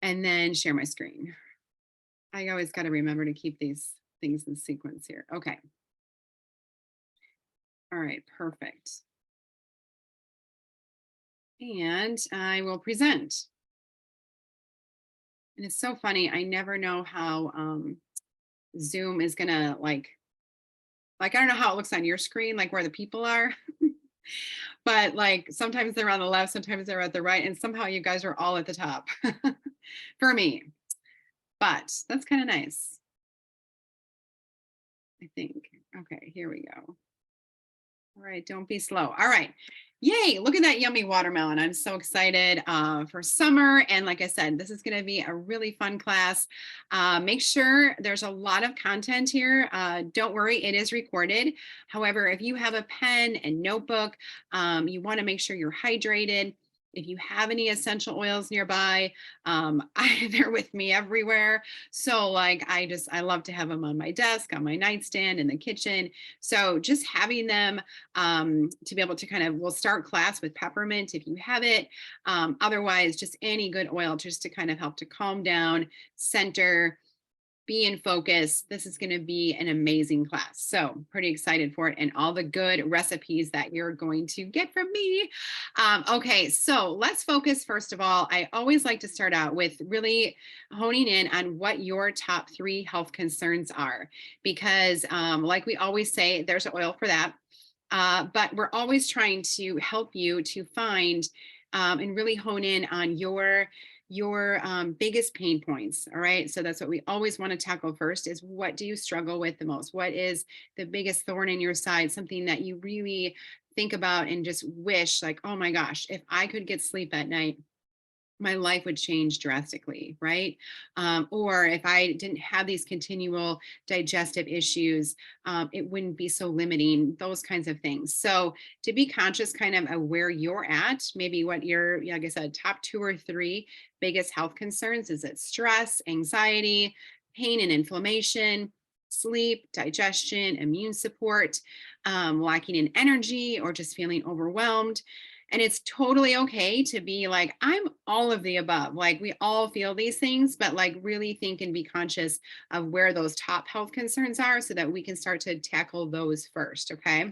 and then share my screen. I always got to remember to keep these things in sequence here. Okay. All right. Perfect. And I will present. And it's so funny. I never know how Zoom is going to I don't know how it looks on your screen, like where the people are. But like sometimes they're on the left, sometimes they're at the right, and somehow you guys are all at the top for me. But that's kind of nice, I think. Okay, here we go. All right, don't be slow. All right. Yay, look at that yummy watermelon. I'm so excited for summer. And like I said, this is going to be a really fun class. Make sure there's a lot of content here. Don't worry, it is recorded. However, if you have a pen and notebook, you want to make sure you're hydrated. If you have any essential oils nearby, they're with me everywhere. So like, I love to have them on my desk, on my nightstand, in the kitchen. So just having them to be able to we'll start class with peppermint if you have it. Otherwise, just any good oil just to kind of help to calm down, center, be in focus. This is going to be an amazing class. So pretty excited for it and all the good recipes that you're going to get from me. Okay, so let's focus first of all. I always like to start out with really honing in on what your top 3 health concerns are, because like we always say, there's oil for that. But we're always trying to help you to find and really hone in on your biggest pain points. All right, so that's what we always want to tackle first: is what do you struggle with the most? What is the biggest thorn in your side? Something that you really think about and just wish, like, oh my gosh, if I could get sleep at night, my life would change drastically, right? Or if I didn't have these continual digestive issues, it wouldn't be so limiting, those kinds of things. So to be conscious of where you're at, maybe what your, like I said, top 2 or 3 biggest health concerns. Is it stress, anxiety, pain and inflammation, sleep, digestion, immune support, lacking in energy, or just feeling overwhelmed? And it's totally okay to be like, I'm all of the above. Like, we all feel these things, but like really think and be conscious of where those top health concerns are so that we can start to tackle those first. Okay.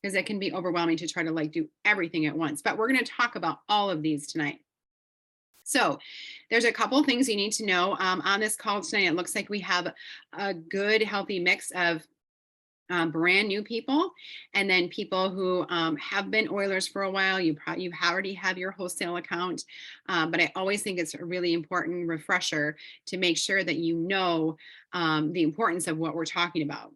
Because it can be overwhelming to try to like do everything at once. But we're going to talk about all of these tonight. So there's a couple of things you need to know on this call tonight. It looks like we have a good, healthy mix of brand new people, and then people who have been Oilers for a while. You already have your wholesale account, but I always think it's a really important refresher to make sure that you know the importance of what we're talking about.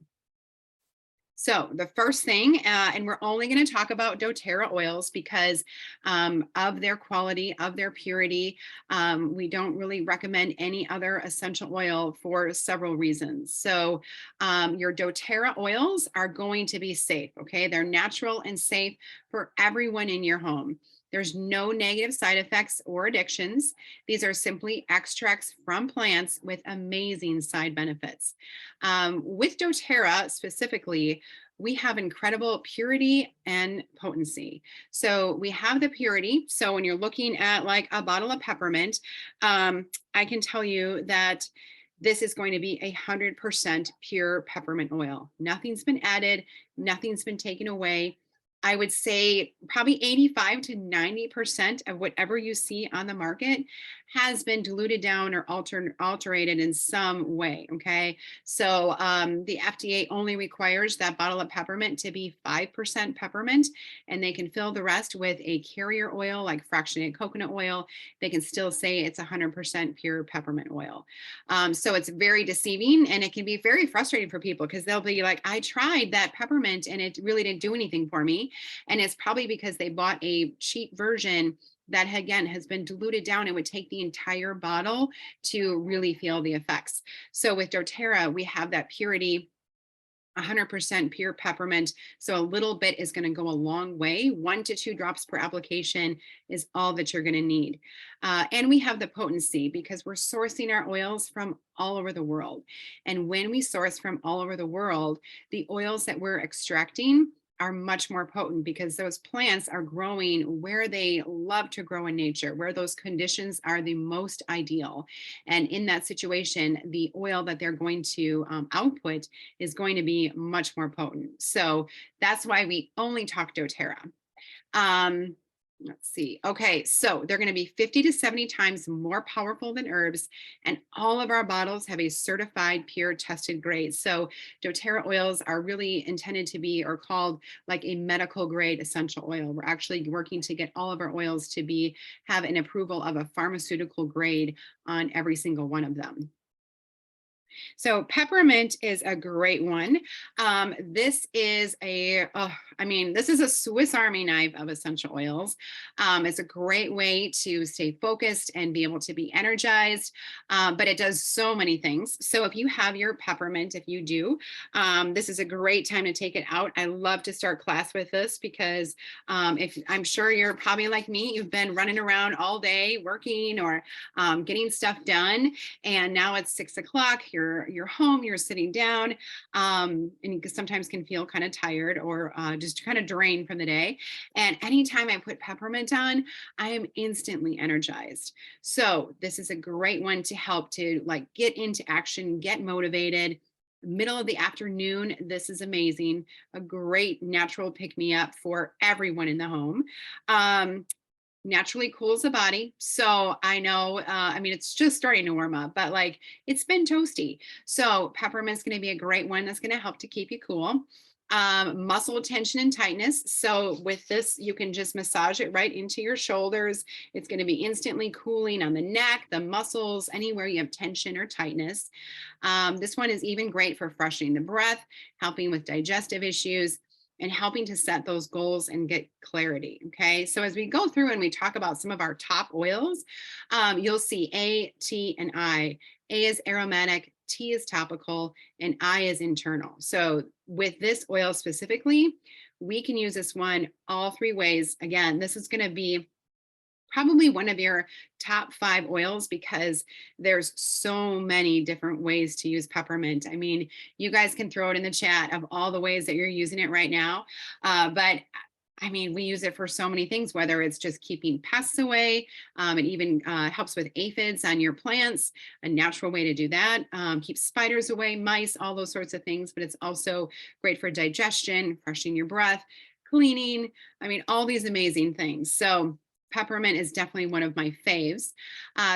So the first thing, and we're only going to talk about doTERRA oils because of their quality, of their purity. We don't really recommend any other essential oil for several reasons. So your doTERRA oils are going to be safe, okay? They're natural and safe for everyone in your home. There's no negative side effects or addictions. These are simply extracts from plants with amazing side benefits. With doTERRA specifically, we have incredible purity and potency. So we have the purity. So when you're looking at like a bottle of peppermint, I can tell you that this is going to be 100% pure peppermint oil. Nothing's been added, nothing's been taken away. I would say probably 85 to 90% of whatever you see on the market has been diluted down or alterated in some way. Okay. So the FDA only requires that bottle of peppermint to be 5% peppermint, and they can fill the rest with a carrier oil like fractionated coconut oil. They can still say it's 100% pure peppermint oil. So it's very deceiving, and it can be very frustrating for people because they'll be like, I tried that peppermint and it really didn't do anything for me. And it's probably because they bought a cheap version that again has been diluted down. It would take the entire bottle to really feel the effects. So with doTERRA, we have that purity, 100% pure peppermint. So a little bit is going to go a long way. 1 to 2 drops per application is all that you're going to need. And we have the potency because we're sourcing our oils from all over the world. And when we source from all over the world, the oils that we're extracting are much more potent because those plants are growing where they love to grow in nature, where those conditions are the most ideal. And in that situation, the oil that they're going to output is going to be much more potent. So that's why we only talk doTERRA. Um, let's see. Okay, so they're going to be 50 to 70 times more powerful than herbs, and all of our bottles have a certified, pure, tested grade. So doTERRA oils are really intended to be, or called, like a medical grade essential oil. We're actually working to get all of our oils to be have an approval of a pharmaceutical grade on every single one of them. So peppermint is a great one. This is this is a Swiss Army knife of essential oils. It's a great way to stay focused and be able to be energized, but it does so many things. So if you have your peppermint, if you do, this is a great time to take it out. I love to start class with this because if I'm sure you're probably like me, you've been running around all day working or getting stuff done, and now it's 6 o'clock. You're home, you're sitting down, and you sometimes can feel kind of tired or just kind of drained from the day. And anytime I put peppermint on, I am instantly energized. So this is a great one to help to like get into action, get motivated. Middle of the afternoon, this is amazing. A great natural pick me up for everyone in the home. Naturally cools the body. So I know, it's just starting to warm up, but like it's been toasty. So peppermint's going to be a great one that's going to help to keep you cool. Muscle tension and tightness. So with this, you can just massage it right into your shoulders. It's going to be instantly cooling on the neck, the muscles, anywhere you have tension or tightness. This one is even great for freshening the breath, helping with digestive issues, and helping to set those goals and get clarity. Okay. So as we go through and we talk about some of our top oils, you'll see A, T, and I. A is aromatic, T is topical, and I is internal. So with this oil specifically, we can use this one all three ways. Again, this is going to be probably one of your top 5 oils because there's so many different ways to use peppermint. I mean, you guys can throw it in the chat of all the ways that you're using it right now. But I mean, we use it for so many things, whether it's just keeping pests away. It even helps with aphids on your plants, a natural way to do that. Keeps spiders away, mice, all those sorts of things. But it's also great for digestion, freshening your breath, cleaning. I mean, all these amazing things. So peppermint is definitely one of my faves.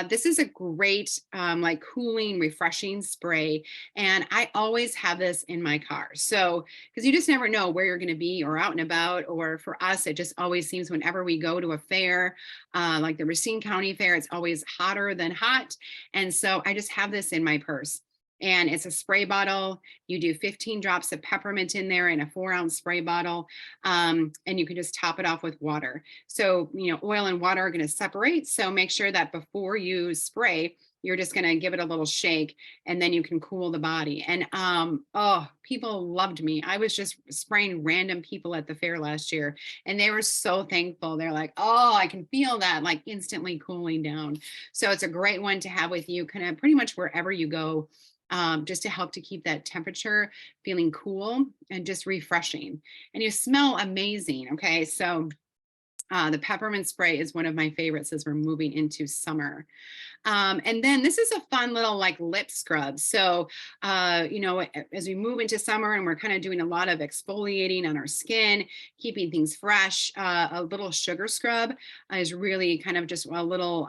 This is a great, like cooling, refreshing spray. And I always have this in my car. So, because you just never know where you're going to be or out and about. Or for us, it just always seems whenever we go to a fair, like the Racine County Fair, it's always hotter than hot. And so I just have this in my purse. And it's a spray bottle. You do 15 drops of peppermint in there in a 4-ounce spray bottle. And you can just top it off with water. So, oil and water are going to separate. So make sure that before you spray, you're just going to give it a little shake and then you can cool the body. And people loved me. I was just spraying random people at the fair last year and they were so thankful. They're like, oh, I can feel that like instantly cooling down. So it's a great one to have with you kind of pretty much wherever you go. Just to help to keep that temperature feeling cool and just refreshing. And you smell amazing. Okay, so the peppermint spray is one of my favorites as we're moving into summer. And then this is a fun little like lip scrub. So, as we move into summer and we're kind of doing a lot of exfoliating on our skin, keeping things fresh, a little sugar scrub is really kind of just a little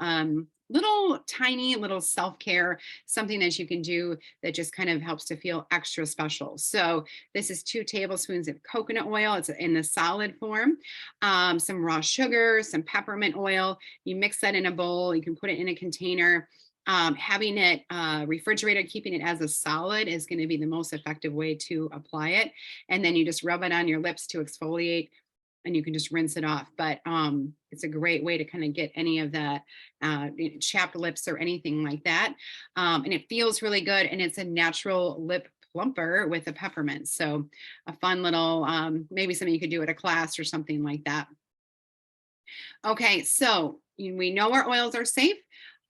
tiny little self-care, something that you can do that just kind of helps to feel extra special. So this is 2 tablespoons of coconut oil. It's in the solid form, some raw sugar, some peppermint oil. You mix that in a bowl. You can put it in a container. Having it refrigerated, keeping it as a solid is going to be the most effective way to apply it. And then you just rub it on your lips to exfoliate and you can just rinse it off. But it's a great way to kind of get any of that chapped lips or anything like that. And it feels really good. And it's a natural lip plumper with a peppermint. So a fun little, maybe something you could do at a class or something like that. Okay, so we know our oils are safe.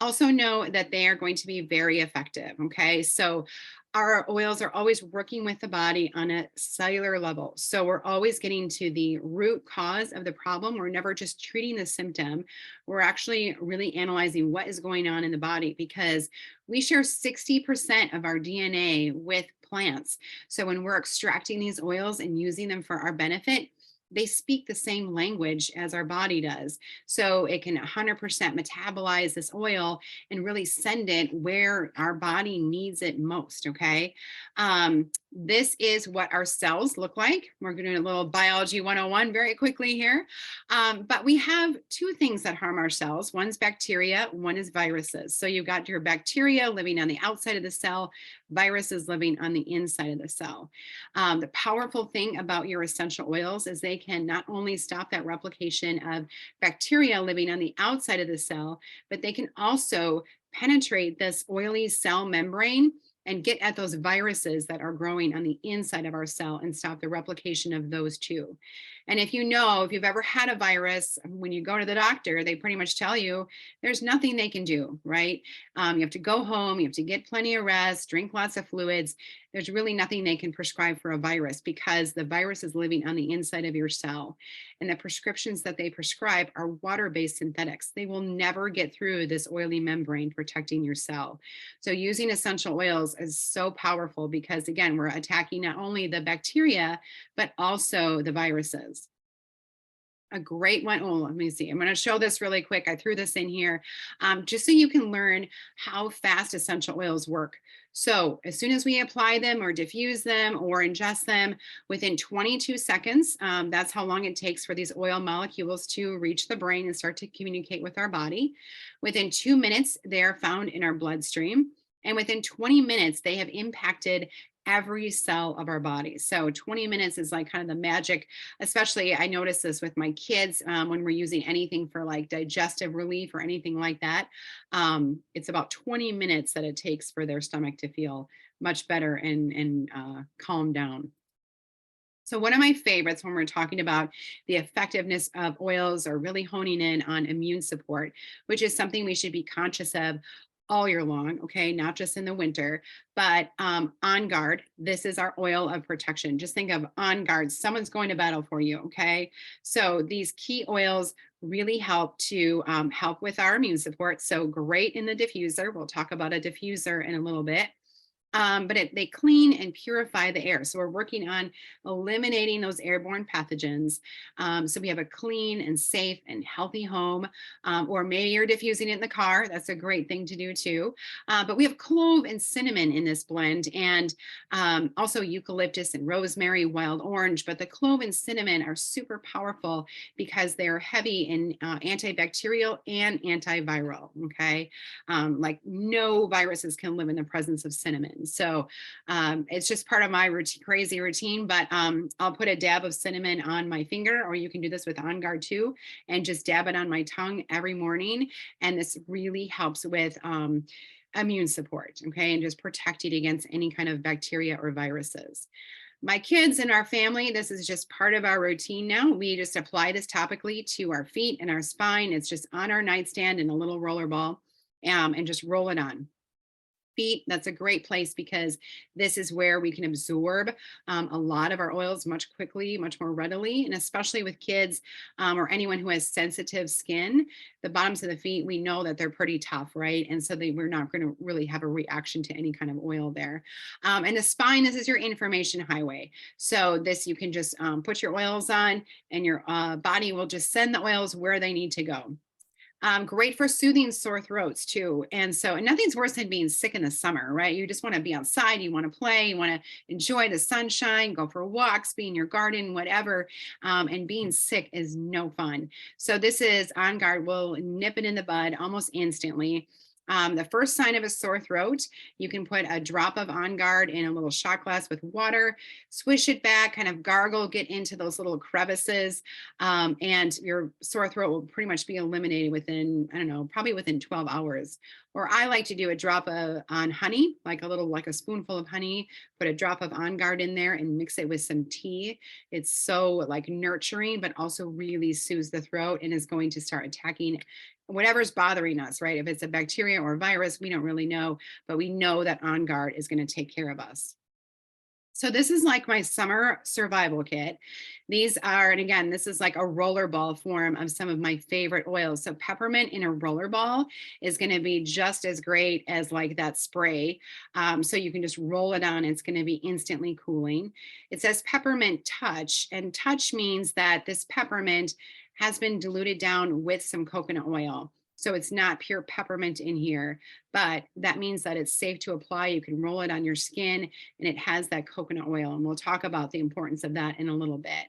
Also know that they are going to be very effective. Okay, so Our oils are always working with the body on a cellular level. So we're always getting to the root cause of the problem. We're never just treating the symptom. We're actually really analyzing what is going on in the body because we share 60% of our DNA with plants. So when we're extracting these oils and using them for our benefit, they speak the same language as our body does. So it can 100% metabolize this oil and really send it where our body needs it most. Okay. This is what our cells look like. We're going to do a little biology 101 very quickly here. But we have two things that harm our cells. One's bacteria, one is viruses. So you've got your bacteria living on the outside of the cell, viruses living on the inside of the cell. The powerful thing about your essential oils is they can not only stop that replication of bacteria living on the outside of the cell, but they can also penetrate this oily cell membrane and get at those viruses that are growing on the inside of our cell and stop the replication of those too. And if you know, if you've ever had a virus, when you go to the doctor, they pretty much tell you there's nothing they can do, right? You have to go home, you have to get plenty of rest, drink lots of fluids. There's really nothing they can prescribe for a virus because the virus is living on the inside of your cell. And the prescriptions that they prescribe are water-based synthetics. They will never get through this oily membrane protecting your cell. So using essential oils is so powerful because again, we're attacking not only the bacteria, but also the viruses. A great one. Oh, let me see. I'm going to show this really quick. I threw this in here just so you can learn how fast essential oils work. So as soon as we apply them or diffuse them or ingest them within 22 seconds, that's how long it takes for these oil molecules to reach the brain and start to communicate with our body. Within 2 minutes, they're found in our bloodstream. And within 20 minutes, they have impacted every cell of our body. So 20 minutes is like kind of the magic, especially I notice this with my kids when we're using anything for like digestive relief or anything like that. It's about 20 minutes that it takes for their stomach to feel much better and calm down. So one of my favorites when we're talking about the effectiveness of oils or really honing in on immune support, which is something we should be conscious of all year long, okay, not just in the winter, but On Guard. This is our oil of protection. Just think of On Guard. Someone's going to battle for you, okay? So these key oils really help to help with our immune support. So great in the diffuser. We'll talk about a diffuser in a little bit. But they clean and purify the air. So we're working on eliminating those airborne pathogens. So we have a clean and safe and healthy home, or maybe you're diffusing it in the car. That's a great thing to do too. But we have clove and cinnamon in this blend, and also eucalyptus and rosemary, wild orange. But the clove and cinnamon are super powerful because they're heavy in antibacterial and antiviral. Okay, like no viruses can live in the presence of cinnamon. So it's just part of my crazy routine, but I'll put a dab of cinnamon on my finger, or you can do this with On Guard too, and just dab it on my tongue every morning. And this really helps with immune support, okay, and just protecting against any kind of bacteria or viruses. My kids and our family, this is just part of our routine now. We just apply this topically to our feet and our spine. It's just on our nightstand in a little roller ball, and just roll it on. Feet, that's a great place because this is where we can absorb a lot of our oils much more readily. And especially with kids or anyone who has sensitive skin, the bottoms of the feet, we know that they're pretty tough, right? And so we're not going to really have a reaction to any kind of oil there. And the spine, this is your information highway. So this, you can just put your oils on and your body will just send the oils where they need to go. Great for soothing sore throats too. And so, and nothing's worse than being sick in the summer, right? You just want to be outside, you want to play, you want to enjoy the sunshine, go for walks, be in your garden, whatever. And being sick is no fun. So this is On Guard. Will nip it in the bud almost instantly. The first sign of a sore throat, you can put a drop of On Guard in a little shot glass with water, swish it back, kind of gargle, get into those little crevices, and your sore throat will pretty much be eliminated within, I don't know, probably within 12 hours. Or I like to do a drop on honey, like a spoonful of honey, put a drop of On Guard in there and mix it with some tea. It's so like nurturing, but also really soothes the throat and is going to start attacking whatever's bothering us, right? If it's a bacteria or a virus, we don't really know, but we know that On Guard is going to take care of us. So this is like my summer survival kit. These are, and again, this is like a roller ball form of some of my favorite oils. So peppermint in a roller ball is going to be just as great as like that spray. So you can just roll it on. It's going to be instantly cooling. It says peppermint touch, and touch means that this peppermint has been diluted down with some coconut oil. So it's not pure peppermint in here, but that means that it's safe to apply. You can roll it on your skin, and it has that coconut oil. And we'll talk about the importance of that in a little bit.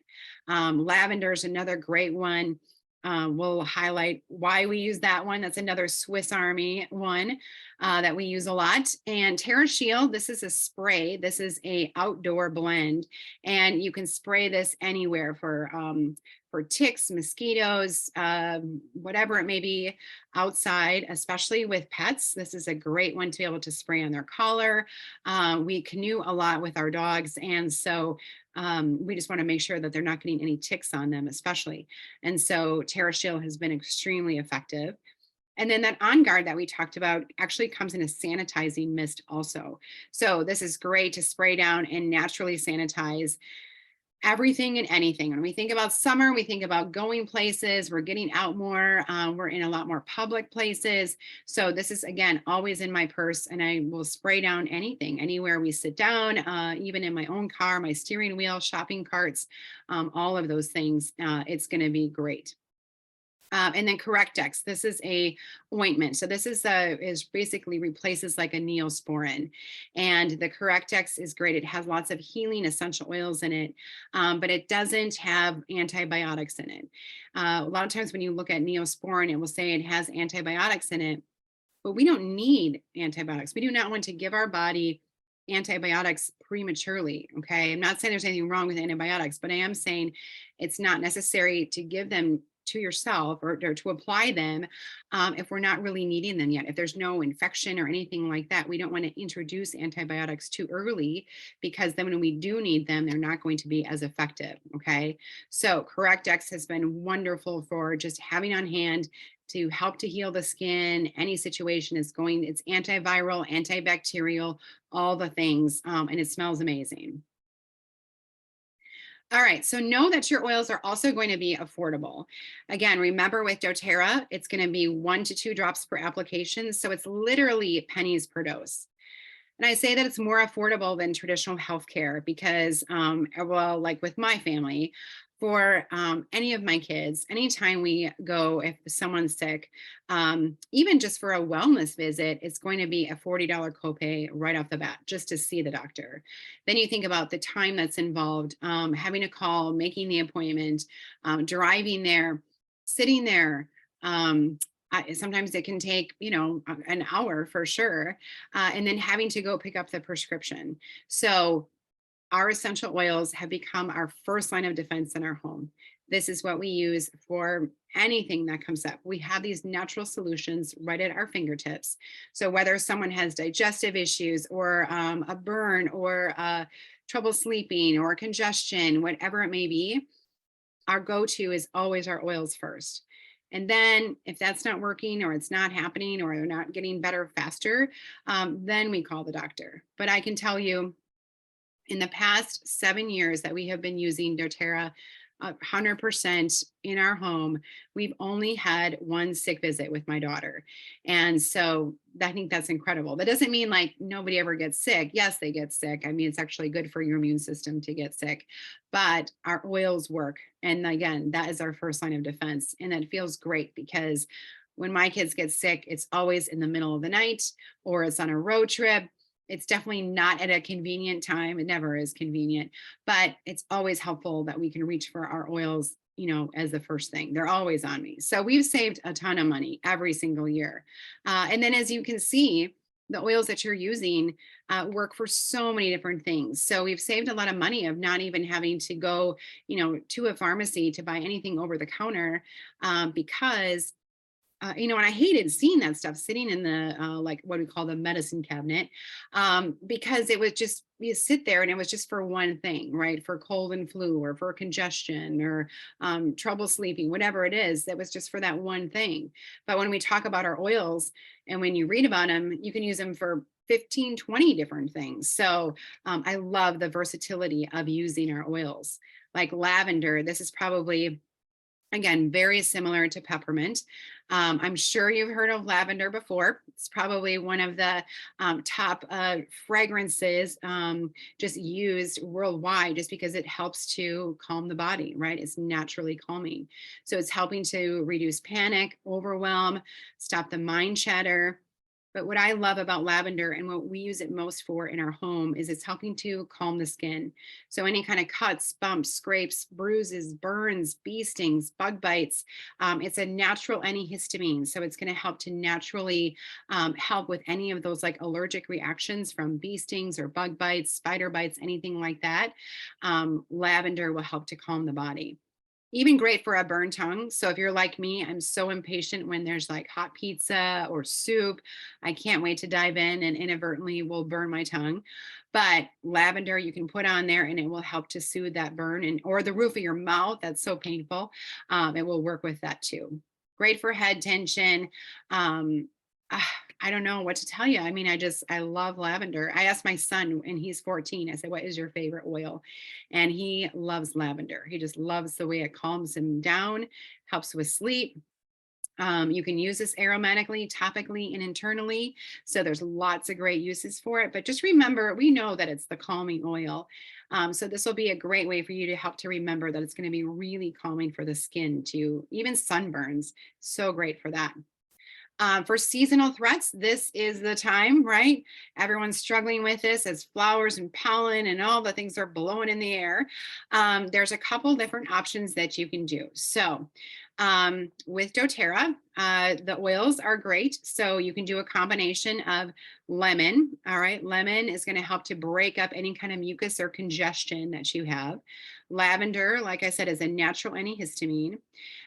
Lavender is another great one. We'll highlight why we use that one. That's another Swiss Army one that we use a lot. And TerraShield, this is a spray. This is a outdoor blend, and you can spray this anywhere for ticks, mosquitoes, whatever it may be outside, especially with pets. This is a great one to be able to spray on their collar. We canoe a lot with our dogs, and so we just want to make sure that they're not getting any ticks on them, especially. And so TerraShield has been extremely effective. And then that On Guard that we talked about actually comes in a sanitizing mist also. So this is great to spray down and naturally sanitize everything and anything. When we think about summer, we think about going places, we're getting out more, we're in a lot more public places. So this is, again, always in my purse, and I will spray down anything, anywhere we sit down, even in my own car, my steering wheel, shopping carts, all of those things. It's going to be great. And then Correct-X, this is a ointment. So this is basically replaces like a Neosporin. And the Correct-X is great. It has lots of healing essential oils in it, but it doesn't have antibiotics in it. A lot of times when you look at Neosporin, it will say it has antibiotics in it, but we don't need antibiotics. We do not want to give our body antibiotics prematurely. Okay. I'm not saying there's anything wrong with antibiotics, but I am saying it's not necessary to give them to yourself or to apply them if we're not really needing them yet. If there's no infection or anything like that, we don't want to introduce antibiotics too early, because then when we do need them, they're not going to be as effective. Okay. So Correct-X has been wonderful for just having on hand to help to heal the skin. Any situation is going, it's antiviral, antibacterial, all the things, and it smells amazing. All right, so know that your oils are also going to be affordable. Again, remember with doTERRA, it's going to be 1 to 2 drops per application. So it's literally pennies per dose. And I say that it's more affordable than traditional healthcare because, well, like with my family, for any of my kids, anytime we go, if someone's sick, even just for a wellness visit, it's going to be a $40 copay right off the bat just to see the doctor. Then you think about the time that's involved, having a call, making the appointment, driving there, sitting there. Sometimes it can take, an hour for sure. And then having to go pick up the prescription. So our essential oils have become our first line of defense in our home. This is what we use for anything that comes up. We have these natural solutions right at our fingertips. So whether someone has digestive issues or a burn or trouble sleeping or congestion, whatever it may be, our go-to is always our oils first. And then if that's not working or it's not happening or they're not getting better faster, then we call the doctor. But I can tell you, in the past 7 years that we have been using doTERRA 100% in our home, we've only had one sick visit with my daughter. And so I think that's incredible. That doesn't mean like nobody ever gets sick. Yes, they get sick. I mean, it's actually good for your immune system to get sick, but our oils work. And again, that is our first line of defense. And that feels great because when my kids get sick, it's always in the middle of the night or it's on a road trip. It's definitely not at a convenient time. It never is convenient, but it's always helpful that we can reach for our oils, as the first thing. They're always on me. So we've saved a ton of money every single year. And then as you can see, the oils that you're using work for so many different things. So we've saved a lot of money of not even having to go, to a pharmacy to buy anything over the counter because and I hated seeing that stuff sitting in the like what we call the medicine cabinet, because it was just you sit there and it was just for one thing, right? For cold and flu or for congestion or trouble sleeping, whatever it is, that was just for that one thing. But when we talk about our oils and when you read about them, you can use them for 15, 20 different things. So I love the versatility of using our oils. Like lavender, this is probably, again, very similar to peppermint. I'm sure you've heard of lavender before. It's probably one of the top fragrances just used worldwide, just because it helps to calm the body, right? It's naturally calming. So it's helping to reduce panic, overwhelm, stop the mind chatter. But what I love about lavender and what we use it most for in our home is it's helping to calm the skin. So any kind of cuts, bumps, scrapes, bruises, burns, bee stings, bug bites, it's a natural antihistamine. So it's going to help to naturally help with any of those like allergic reactions from bee stings or bug bites, spider bites, anything like that. Lavender will help to calm the body. Even great for a burned tongue. So if you're like me, I'm so impatient when there's like hot pizza or soup. I can't wait to dive in and inadvertently will burn my tongue. But lavender you can put on there and it will help to soothe that burn, and or the roof of your mouth. That's so painful. It will work with that too. Great for head tension. Um, I don't know what to tell you. I mean, I love lavender. I asked my son, and he's 14. I said, "What is your favorite oil?" And he loves lavender. He just loves the way it calms him down, helps with sleep. You can use this aromatically, topically, and internally. So there's lots of great uses for it. But just remember, we know that it's the calming oil. So this will be a great way for you to help to remember that it's going to be really calming for the skin too, even sunburns. So great for that. For seasonal threats, this is the time, right? Everyone's struggling with this as flowers and pollen and all the things are blowing in the air. There's a couple different options that you can do. So with doTERRA, the oils are great. So you can do a combination of lemon. All right. Lemon is going to help to break up any kind of mucus or congestion that you have. Lavender, like I said, is a natural antihistamine.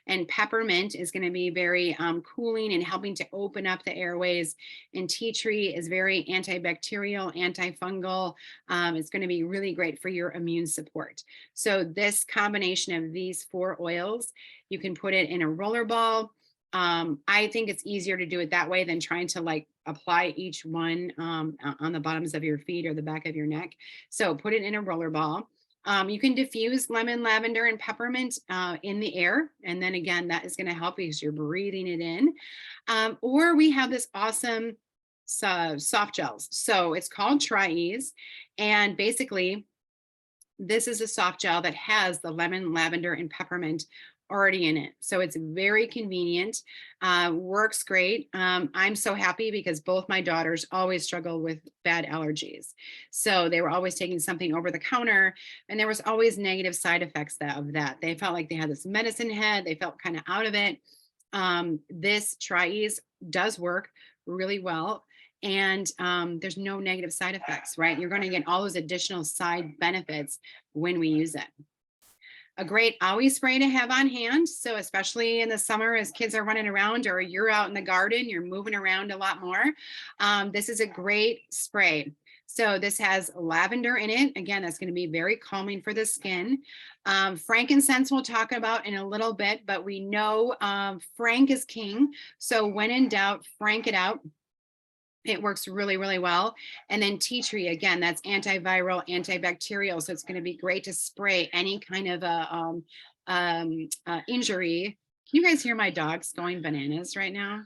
And peppermint is going to be very cooling and helping to open up the airways. And tea tree is very antibacterial, antifungal. It's going to be really great for your immune support. So this combination of these four oils, you can put it in a roller ball. I think it's easier to do it that way than trying to like apply each one on the bottoms of your feet or the back of your neck. So put it in a roller ball. You can diffuse lemon, lavender, and peppermint in the air. And then again, that is going to help because you're breathing it in. Or we have this awesome soft gels. So it's called Tri-Ease. And basically, this is a soft gel that has the lemon, lavender, and peppermint already in it. So it's very convenient, works great. I'm so happy because both my daughters always struggle with bad allergies. So they were always taking something over the counter and there was always negative side effects of that. They felt like they had this medicine head. They felt kind of out of it. This Tri-Ease does work really well. And there's no negative side effects, right? You're going to get all those additional side benefits when we use it. A great owie spray to have on hand. So especially in the summer as kids are running around or you're out in the garden, you're moving around a lot more. This is a great spray. So this has lavender in it. Again, that's going to be very calming for the skin. Frankincense we'll talk about in a little bit, but we know frank is king. So when in doubt, frank it out. It works really, really well. And then tea tree, again, that's antiviral, antibacterial. So it's going to be great to spray any kind of injury. Can you guys hear my dogs going bananas right now?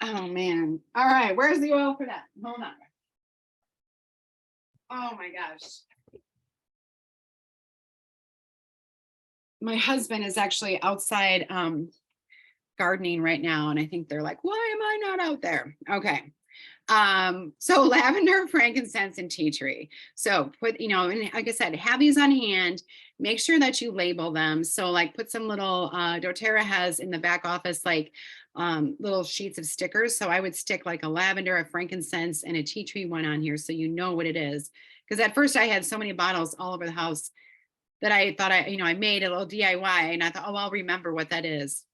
Oh, man. All right. Where's the oil for that? Hold on. Oh, my gosh. My husband is actually outside gardening right now. And I think they're like, why am I not out there? Okay. So lavender, frankincense, and tea tree. So put, and like I said, have these on hand, make sure that you label them. So like put some little, doTERRA has in the back office, like little sheets of stickers. So I would stick like a lavender, a frankincense, and a tea tree one on here. So you know what it is. Because at first I had so many bottles all over the house that I thought I made a little DIY and I thought, oh, I'll remember what that is.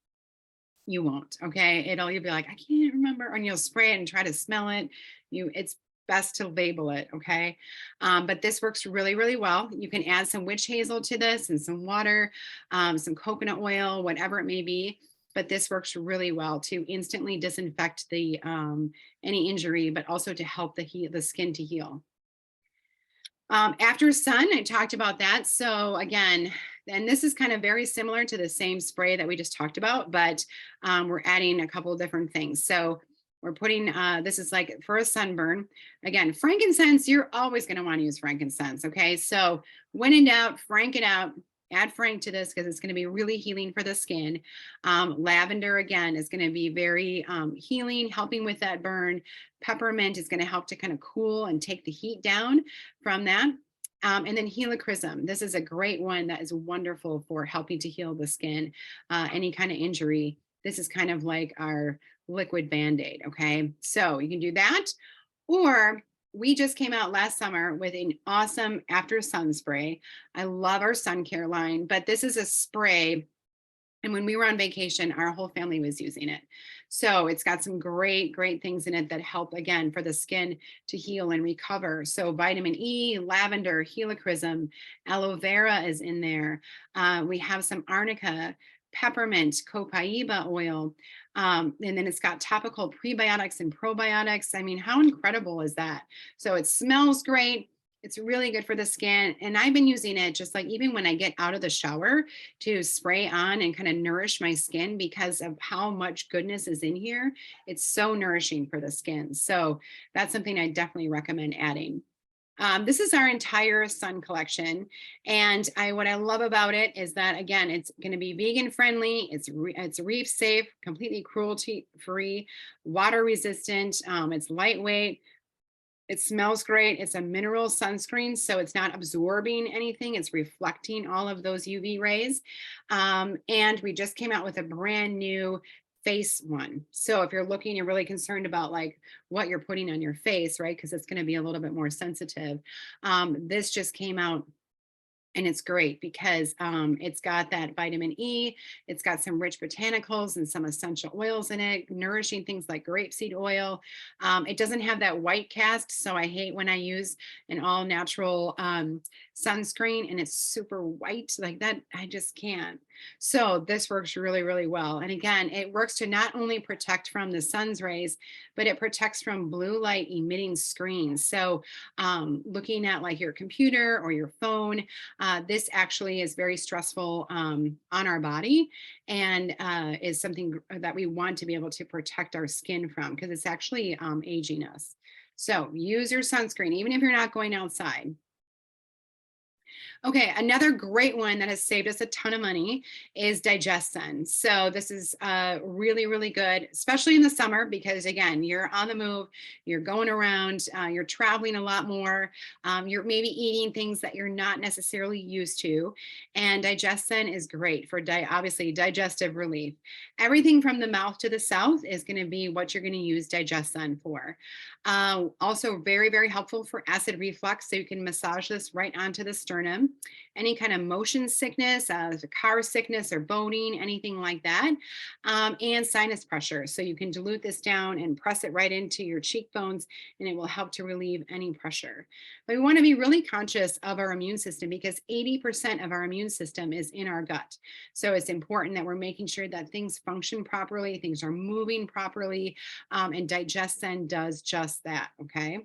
You won't. Okay. You'll be like, I can't remember. And you'll spray it and try to smell it. It's best to label it. Okay. But this works really, really well. You can add some witch hazel to this and some water, some coconut oil, whatever it may be. But this works really well to instantly disinfect the any injury, but also to help the skin to heal. After sun, I talked about that. So again, and this is kind of very similar to the same spray that we just talked about, but we're adding a couple of different things. So we're putting, this is like for a sunburn. Again, frankincense, you're always going to want to use frankincense. Okay. So when in doubt, frank it out. Add frank to this because it's going to be really healing for the skin. Lavender, again, is going to be very healing, helping with that burn. Peppermint is going to help to kind of cool and take the heat down from that. And then helichrysum. This is a great one that is wonderful for helping to heal the skin, any kind of injury. This is kind of like our liquid Band-Aid. Okay. So you can do that. Or we just came out last summer with an awesome after sun spray. I love our sun care line, but this is a spray. And when we were on vacation, our whole family was using it. So it's got some great, great things in it that help, again, for the skin to heal and recover. So vitamin E, lavender, helichrysum, aloe vera is in there. We have some arnica, peppermint, copaiba oil. And then it's got topical prebiotics and probiotics. I mean, how incredible is that? So it smells great. It's really good for the skin. And I've been using it just like even when I get out of the shower to spray on and kind of nourish my skin because of how much goodness is in here. It's so nourishing for the skin. So that's something I definitely recommend adding. This is our entire sun collection. And what I love about it is that, again, it's going to be vegan friendly. It's reef safe, completely cruelty free, water resistant. It's lightweight. It smells great. It's a mineral sunscreen, so it's not absorbing anything. It's reflecting all of those UV rays. And we just came out with a brand new face one. So if you're looking, you're really concerned about like what you're putting on your face, right? Because it's going to be a little bit more sensitive. This just came out. And it's great because it's got that vitamin E, it's got some rich botanicals and some essential oils in it, nourishing things like grapeseed oil. It doesn't have that white cast, so I hate when I use an all natural sunscreen and it's super white like that. I just can't. So this works really, really well. And again, it works to not only protect from the sun's rays, but it protects from blue light emitting screens. So looking at like your computer or your phone, this actually is very stressful on our body and is something that we want to be able to protect our skin from because it's actually aging us. So use your sunscreen, even if you're not going outside. Okay, another great one that has saved us a ton of money is DigestZen. So this is really, really good, especially in the summer, because again, you're on the move, you're going around, you're traveling a lot more, you're maybe eating things that you're not necessarily used to. And DigestZen is great for obviously digestive relief. Everything from the mouth to the south is going to be what you're going to use DigestZen for. Also very, very helpful for acid reflux. So you can massage this right onto the sternum. Any kind of motion sickness, car sickness or boning, anything like that, and sinus pressure. So you can dilute this down and press it right into your cheekbones, and it will help to relieve any pressure. But we want to be really conscious of our immune system because 80% of our immune system is in our gut. So it's important that we're making sure that things function properly, things are moving properly, and DigestZen does just that, okay?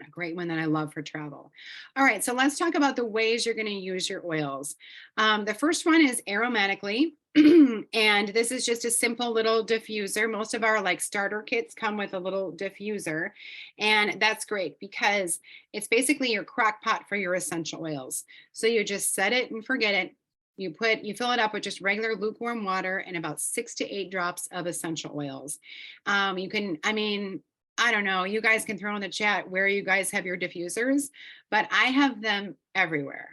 A great one that I love for travel. All right, so let's talk about the ways you're going to use your oils. The first one is aromatically. And this is just a simple little diffuser. Most of our like starter kits come with a little diffuser. And that's great because it's basically your crock pot for your essential oils. So you just set it and forget it. You fill it up with just regular lukewarm water and about 6 to 8 drops of essential oils. I don't know, you guys can throw in the chat where you guys have your diffusers, but I have them everywhere.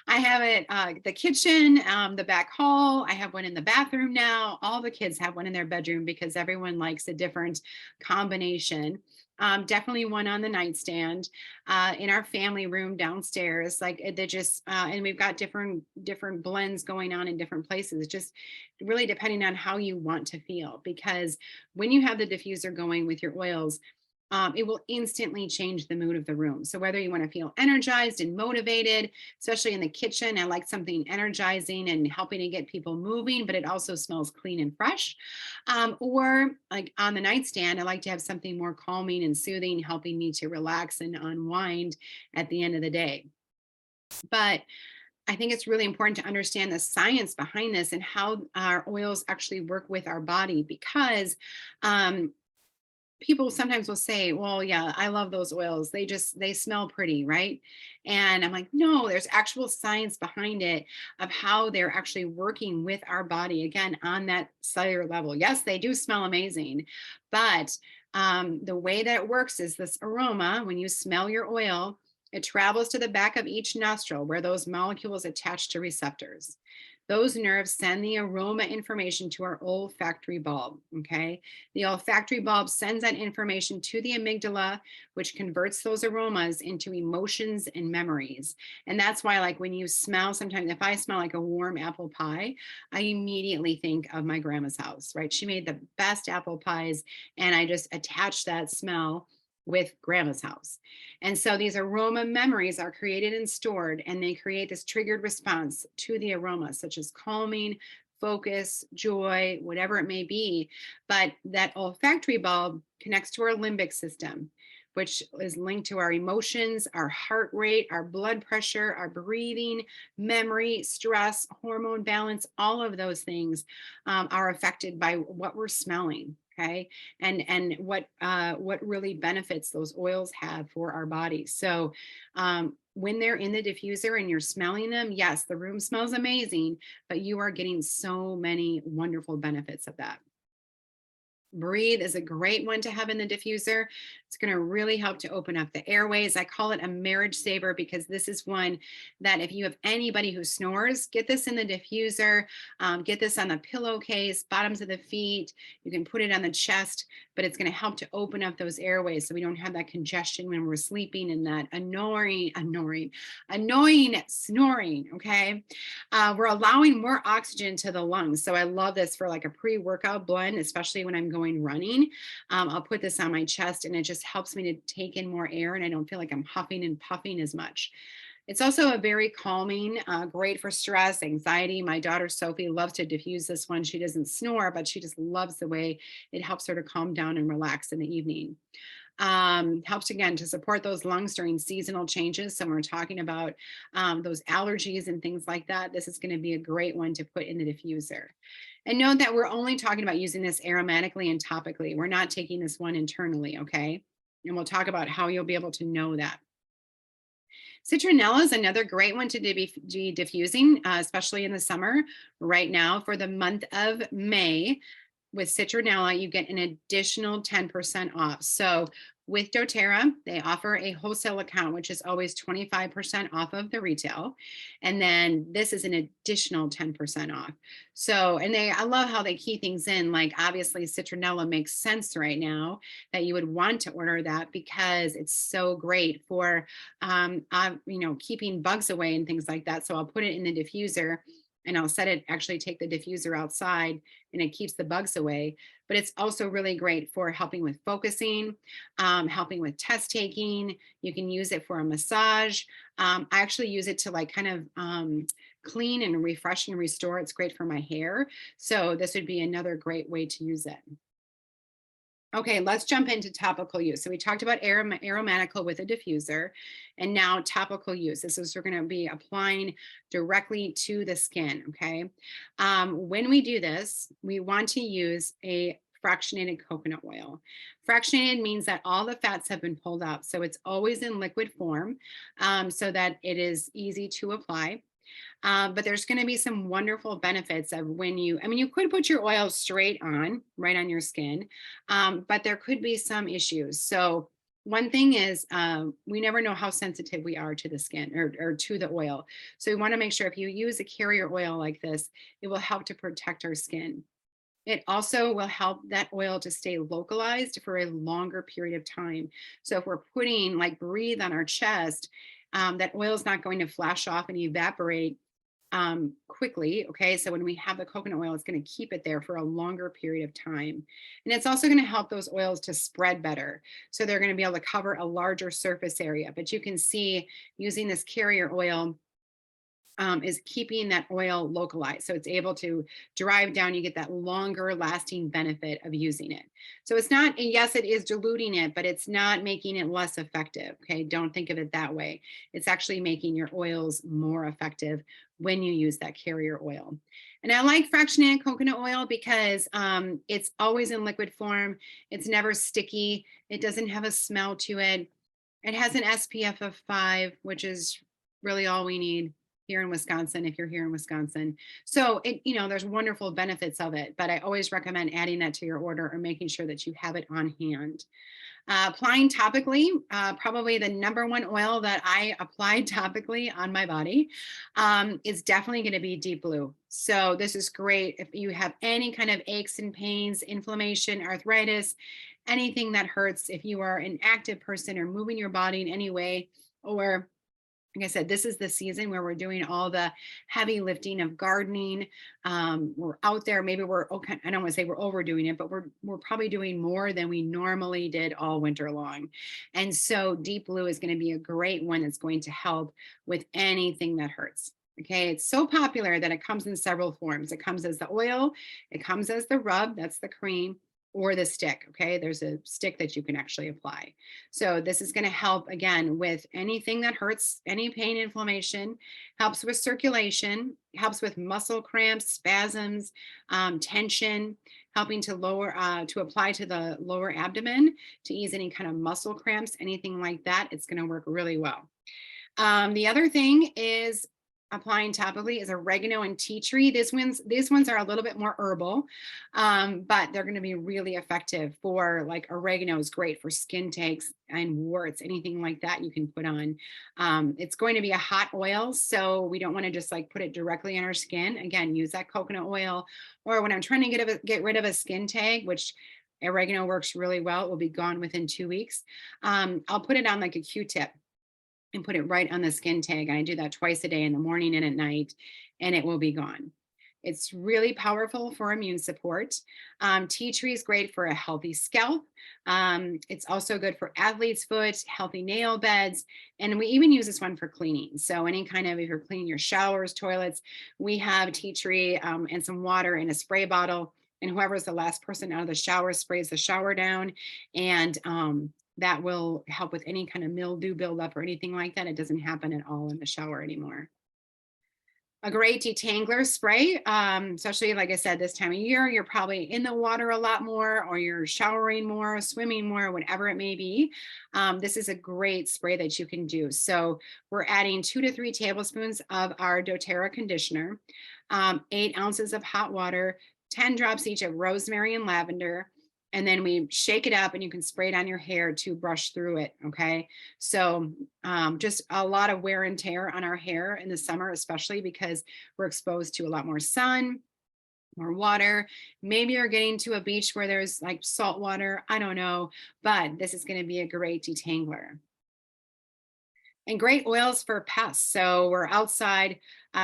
I have it the kitchen, the back hall. I have one in the bathroom now. All the kids have one in their bedroom because everyone likes a different combination. Definitely one on the nightstand, in our family room downstairs. Like they just, and we've got different blends going on in different places. Just really depending on how you want to feel. Because when you have the diffuser going with your oils, it will instantly change the mood of the room. So whether you want to feel energized and motivated, especially in the kitchen, I like something energizing and helping to get people moving, but it also smells clean and fresh. Or like on the nightstand, I like to have something more calming and soothing, helping me to relax and unwind at the end of the day. But I think it's really important to understand the science behind this and how our oils actually work with our body because um, people sometimes will say, well, yeah, I love those oils. They smell pretty, right? And I'm like, no, there's actual science behind it of how they're actually working with our body again on that cellular level. Yes, they do smell amazing, but the way that it works is this aroma, when you smell your oil, it travels to the back of each nostril where those molecules attach to receptors. Those nerves send the aroma information to our olfactory bulb. Okay. The olfactory bulb sends that information to the amygdala, which converts those aromas into emotions and memories. And that's why, like, when you smell, sometimes if I smell like a warm apple pie, I immediately think of my grandma's house, right? She made the best apple pies, and I just attach that smell with grandma's house. And so these aroma memories are created and stored, and they create this triggered response to the aroma, such as calming, focus, joy, whatever it may be. But that olfactory bulb connects to our limbic system, which is linked to our emotions, our heart rate, our blood pressure, our breathing, memory, stress, hormone balance. All of those things are affected by what we're smelling. Okay, and what really benefits those oils have for our bodies. So when they're in the diffuser and you're smelling them, yes, the room smells amazing, but you are getting so many wonderful benefits of that. Breathe is a great one to have in the diffuser. It's going to really help to open up the airways. I call it a marriage saver because this is one that if you have anybody who snores, get this in the diffuser, get this on the pillowcase, bottoms of the feet. You can put it on the chest, but it's going to help to open up those airways so we don't have that congestion when we're sleeping and that annoying snoring. Okay. We're allowing more oxygen to the lungs. So I love this for like a pre-workout blend, especially when I'm going running. I'll put this on my chest and it just helps me to take in more air and I don't feel like I'm huffing and puffing as much. It's also a very calming, great for stress, anxiety. My daughter Sophie loves to diffuse this one. She doesn't snore, but she just loves the way it helps her to calm down and relax in the evening. Helps again to support those lungs during seasonal changes. So when we're talking about those allergies and things like that, this is going to be a great one to put in the diffuser. And note that we're only talking about using this aromatically and topically. We're not taking this one internally, okay? And we'll talk about how you'll be able to know that. Citronella is another great one to be diffusing, especially in the summer. Right now, for the month of May, with Citronella, you get an additional 10% off. So with doTERRA, they offer a wholesale account, which is always 25% off of the retail. And then this is an additional 10% off. So, I love how they key things in. Like obviously Citronella makes sense right now that you would want to order that because it's so great for, keeping bugs away and things like that. So I'll put it in the diffuser and I'll set it, actually take the diffuser outside and it keeps the bugs away. But it's also really great for helping with focusing, helping with test taking. You can use it for a massage. I actually use it to like kind of clean and refresh and restore. It's great for my hair. So this would be another great way to use it. Okay, let's jump into topical use. So we talked about aromatical with a diffuser and now topical use. This is we're going to be applying directly to the skin, okay? When we do this, we want to use a fractionated coconut oil. Fractionated means that all the fats have been pulled out. So it's always in liquid form so that it is easy to apply. But there's going to be some wonderful benefits of when you could put your oil straight on, right on your skin, but there could be some issues. So one thing is we never know how sensitive we are to the skin or to the oil. So we want to make sure if you use a carrier oil like this, it will help to protect our skin. It also will help that oil to stay localized for a longer period of time. So if we're putting like Breathe on our chest, that oil is not going to flash off and evaporate quickly. Okay. So when we have the coconut oil, it's going to keep it there for a longer period of time. And it's also going to help those oils to spread better. So they're going to be able to cover a larger surface area. But you can see using this carrier oil, is keeping that oil localized. So it's able to drive down, you get that longer lasting benefit of using it. So it's not, yes, it is diluting it, but it's not making it less effective. Okay. Don't think of it that way. It's actually making your oils more effective when you use that carrier oil. And I like fractionated coconut oil because it's always in liquid form. It's never sticky. It doesn't have a smell to it. It has an SPF of 5, which is really all we need here in Wisconsin, if you're here in Wisconsin. So there's wonderful benefits of it, but I always recommend adding that to your order or making sure that you have it on hand. Applying topically, probably the number one oil that I applied topically on my body is definitely going to be Deep Blue. So this is great if you have any kind of aches and pains, inflammation, arthritis, anything that hurts, if you are an active person or moving your body in any way, or like I said, this is the season where we're doing all the heavy lifting of gardening. We're out there. Maybe we're okay. I don't want to say we're overdoing it, but we're probably doing more than we normally did all winter long. And so Deep Blue is going to be a great one. It's going to help with anything that hurts. Okay, it's so popular that it comes in several forms. It comes as the oil, it comes as the rub, that's the cream, or the stick. Okay, there's a stick that you can actually apply. So this is going to help again with anything that hurts, any pain, inflammation, helps with circulation, helps with muscle cramps, spasms, tension, helping to to apply to the lower abdomen to ease any kind of muscle cramps, anything like that. It's going to work really well. The other thing is applying topically is oregano and tea tree. These ones are a little bit more herbal, but they're going to be really effective for, like, oregano is great for skin takes and warts, anything like that you can put on. It's going to be a hot oil, so we don't want to just like put it directly on our skin. Again, use that coconut oil, or when I'm trying to get rid of a skin tag, which oregano works really well, it will be gone within 2 weeks. I'll put it on like a Q-tip and put it right on the skin tag. And I do that twice a day, in the morning and at night, and it will be gone. It's really powerful for immune support. Tea tree is great for a healthy scalp. It's also good for athlete's foot, healthy nail beds. And we even use this one for cleaning. So any kind of, if you're cleaning your showers, toilets, we have tea tree and some water in a spray bottle. And whoever's the last person out of the shower sprays the shower down. And that will help with any kind of mildew buildup or anything like that. It doesn't happen at all in the shower anymore. A great detangler spray, especially like I said, this time of year, you're probably in the water a lot more, or you're showering more, swimming more, whatever it may be. This is a great spray that you can do. So we're adding 2 to 3 tablespoons of our doTERRA conditioner, 8 ounces of hot water, 10 drops each of rosemary and lavender. And then we shake it up, and you can spray it on your hair to brush through it. Okay. So just a lot of wear and tear on our hair in the summer, especially because we're exposed to a lot more sun, more water. Maybe you're getting to a beach where there's like salt water. I don't know, but this is going to be a great detangler. And great oils for pests. So we're outside.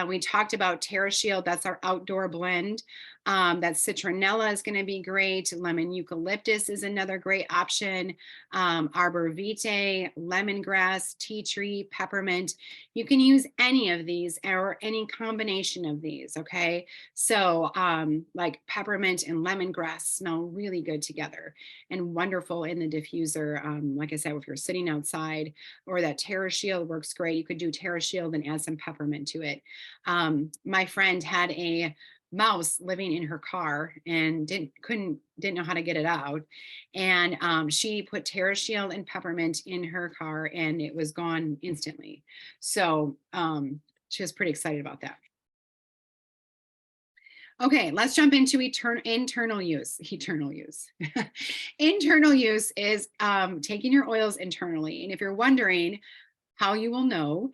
We talked about TerraShield. That's our outdoor blend. That citronella is going to be great. Lemon eucalyptus is another great option. Arbor vitae, lemongrass, tea tree, peppermint. You can use any of these or any combination of these. Okay. So like peppermint and lemongrass smell really good together and wonderful in the diffuser. Like I said, if you're sitting outside, or that TerraShield works great. You could do TerraShield and add some peppermint to it. My friend had a mouse living in her car and didn't know how to get it out, and she put TerraShield and peppermint in her car, and it was gone instantly. So she was pretty excited about that. Okay, let's jump into internal use. Eternal use. Internal use is taking your oils internally. And if you're wondering how you will know,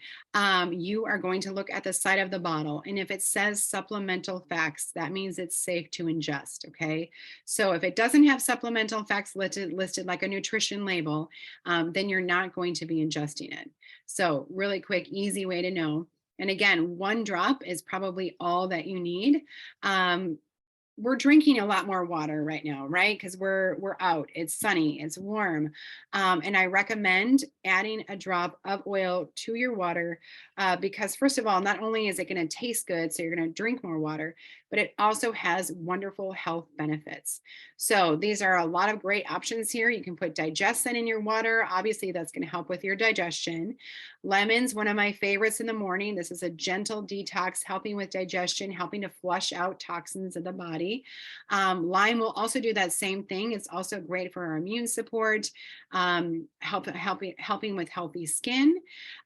you are going to look at the side of the bottle. And if it says supplemental facts, that means it's safe to ingest. Okay. So if it doesn't have supplemental facts listed like a nutrition label, then you're not going to be ingesting it. So, really quick, easy way to know. And again, 1 drop is probably all that you need. Um, we're drinking a lot more water right now, right? Because we're out. It's sunny. It's warm, and I recommend adding a drop of oil to your water because, first of all, not only is it going to taste good, so you're going to drink more water, but it also has wonderful health benefits. So these are a lot of great options here. You can put digestin in your water. Obviously, that's going to help with your digestion. Lemons, one of my favorites in the morning. This is a gentle detox, helping with digestion, helping to flush out toxins in the body. Lime will also do that same thing. It's also great for our immune support, helping with healthy skin.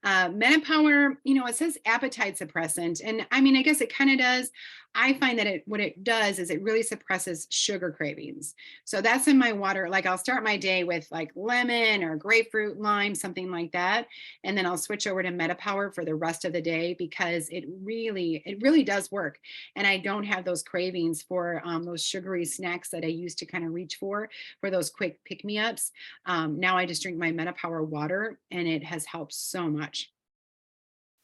MetaPower, it says appetite suppressant, and I mean, I guess it kind of does. I find that what it does is it really suppresses sugar cravings. So that's in my water. Like I'll start my day with like lemon or grapefruit, lime, something like that, and then I'll switch over to MetaPower for the rest of the day because it really does work. And I don't have those cravings for those sugary snacks that I used to kind of reach for those quick pick me ups. Now I just drink my MetaPower water, and it has helped so much.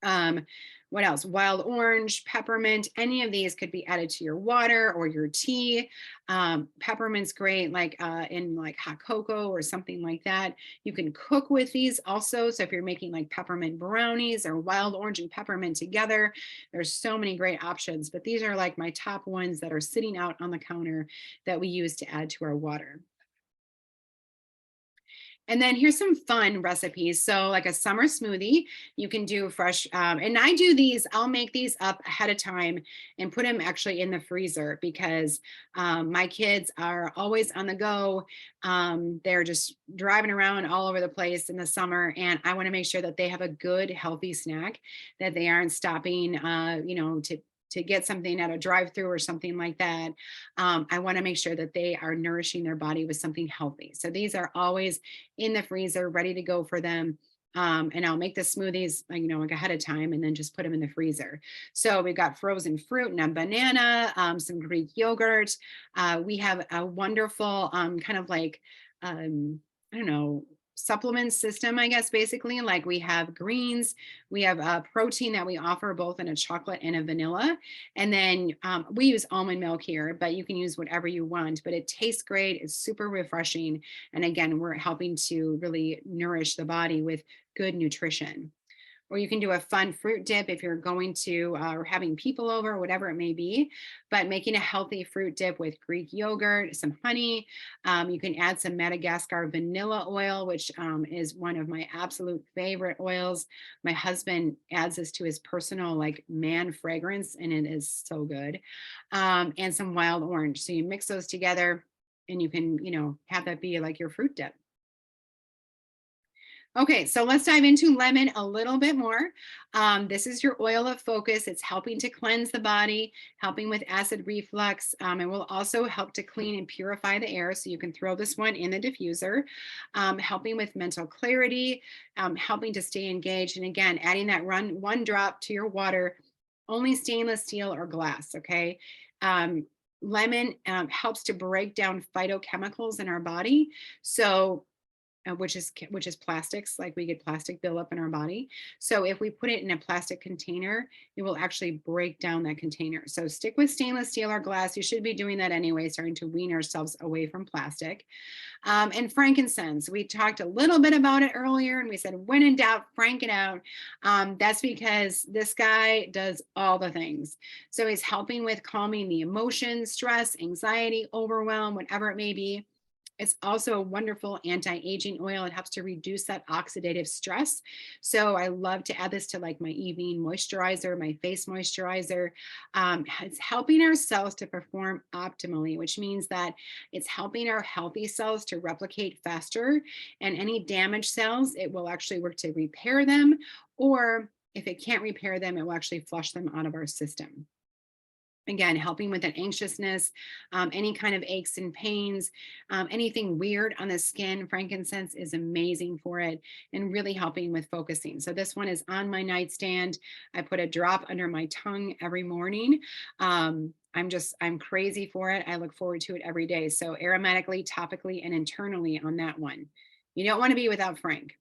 Um, what else? Wild orange, peppermint, any of these could be added to your water or your tea. Peppermint's great, like in like hot cocoa or something like that. You can cook with these also. So if you're making like peppermint brownies or wild orange and peppermint together, there's so many great options. But these are like my top ones that are sitting out on the counter that we use to add to our water. And then here's some fun recipes. So like a summer smoothie, you can do fresh. And I do these, I'll make these up ahead of time and put them actually in the freezer because my kids are always on the go. They're just driving around all over the place in the summer. And I want to make sure that they have a good, healthy snack, that they aren't stopping, to get something at a drive-through or something like that. I want to make sure that they are nourishing their body with something healthy. So these are always in the freezer, ready to go for them. And I'll make the smoothies, like ahead of time, and then just put them in the freezer. So we've got frozen fruit and a banana, some Greek yogurt. We have a wonderful kind of like, I don't know, supplement system, I guess, basically. Like we have greens, we have a protein that we offer both in a chocolate and a vanilla. And then we use almond milk here, but you can use whatever you want, but it tastes great. It's super refreshing. And again, we're helping to really nourish the body with good nutrition. Or you can do a fun fruit dip if you're going to or having people over, whatever it may be. But making a healthy fruit dip with Greek yogurt, some honey. You can add some Madagascar vanilla oil, which is one of my absolute favorite oils. My husband adds this to his personal like man fragrance, and it is so good. And some wild orange. So you mix those together, and you can, have that be like your fruit dip. Okay, so let's dive into lemon a little bit more. This is your oil of focus. It's helping to cleanse the body, helping with acid reflux. It will also help to clean and purify the air. So you can throw this one in the diffuser, helping with mental clarity, helping to stay engaged. And again, adding that 1 drop to your water, only stainless steel or glass, okay? Lemon helps to break down phytochemicals in our body. So which is plastics, like we get plastic buildup in our body. So if we put it in a plastic container, it will actually break down that container. So stick with stainless steel or glass. You should be doing that anyway, starting to wean ourselves away from plastic. And frankincense, we talked a little bit about it earlier, and we said when in doubt, frank it out. That's because this guy does all the things. So he's helping with calming the emotions, stress, anxiety, overwhelm, whatever it may be. It's also a wonderful anti-aging oil. It helps to reduce that oxidative stress. So I love to add this to like my evening moisturizer, my face moisturizer. It's helping our cells to perform optimally, which means that it's helping our healthy cells to replicate faster. And any damaged cells, it will actually work to repair them. Or if it can't repair them, it will actually flush them out of our system. Again, helping with an anxiousness, any kind of aches and pains, anything weird on the skin. Frankincense is amazing for it and really helping with focusing. So this one is on my nightstand. I put a drop under my tongue every morning. I'm crazy for it. I look forward to it every day. So aromatically, topically, and internally on that one. You don't want to be without Frank.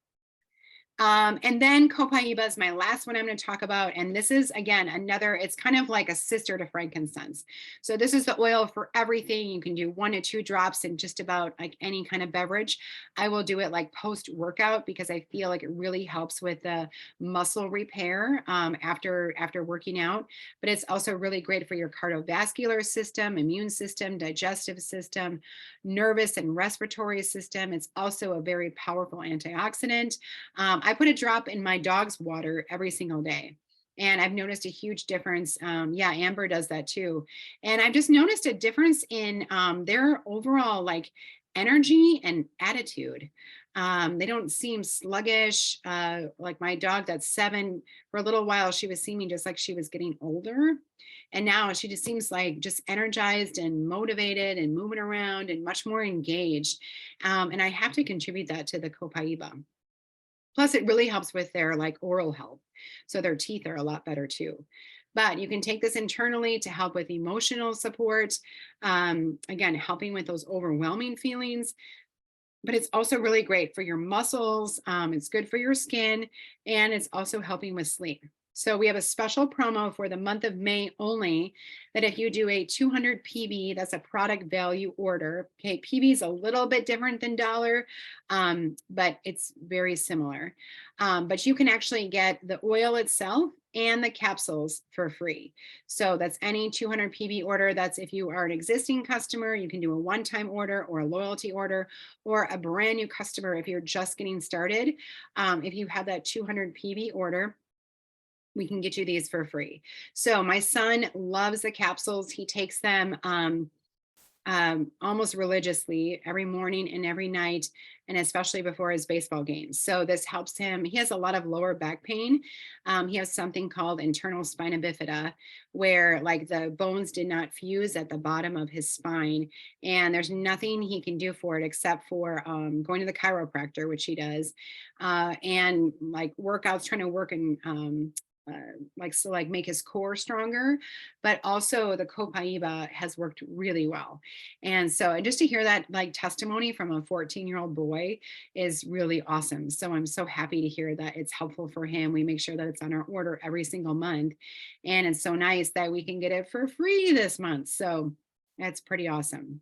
And then Copaiba is my last one I'm going to talk about. And this is, again, it's kind of like a sister to frankincense. So this is the oil for everything. You can do 1 to 2 drops in just about like any kind of beverage. I will do it like post workout because I feel like it really helps with the muscle repair after working out. But it's also really great for your cardiovascular system, immune system, digestive system, nervous and respiratory system. It's also a very powerful antioxidant. I put a drop in my dog's water every single day. And I've noticed a huge difference. Yeah, Amber does that too. And I've just noticed a difference in their overall like energy and attitude. They don't seem sluggish. Like my dog that's 7, for a little while, she was seeming just like she was getting older. And now she just seems like just energized and motivated and moving around and much more engaged. And I have to contribute that to the Copaiba. Plus, it really helps with their like oral health. So their teeth are a lot better too. But you can take this internally to help with emotional support. Again, helping with those overwhelming feelings. But it's also really great for your muscles. It's good for your skin. And it's also helping with sleep. So we have a special promo for the month of May only, that if you do a 200 PB, that's a product value order. Okay, PB is a little bit different than dollar, but it's very similar. But you can actually get the oil itself and the capsules for free. So that's any 200 PB order. That's if you are an existing customer, you can do a one-time order or a loyalty order, or a brand new customer if you're just getting started. If you have that 200 PB order, we can get you these for free. So my son loves the capsules. He takes them almost religiously every morning and every night, and especially before his baseball games. So this helps him. He has a lot of lower back pain. He has something called internal spina bifida, where like the bones did not fuse at the bottom of his spine. And there's nothing he can do for it except for going to the chiropractor, which he does, and like workouts, trying to work and like make his core stronger. But also the Copaiba has worked really well. And so just to hear that like testimony from a 14-year-old boy is really awesome. So I'm so happy to hear that it's helpful for him. We make sure that it's on our order every single month. And it's so nice that we can get it for free this month. So that's pretty awesome.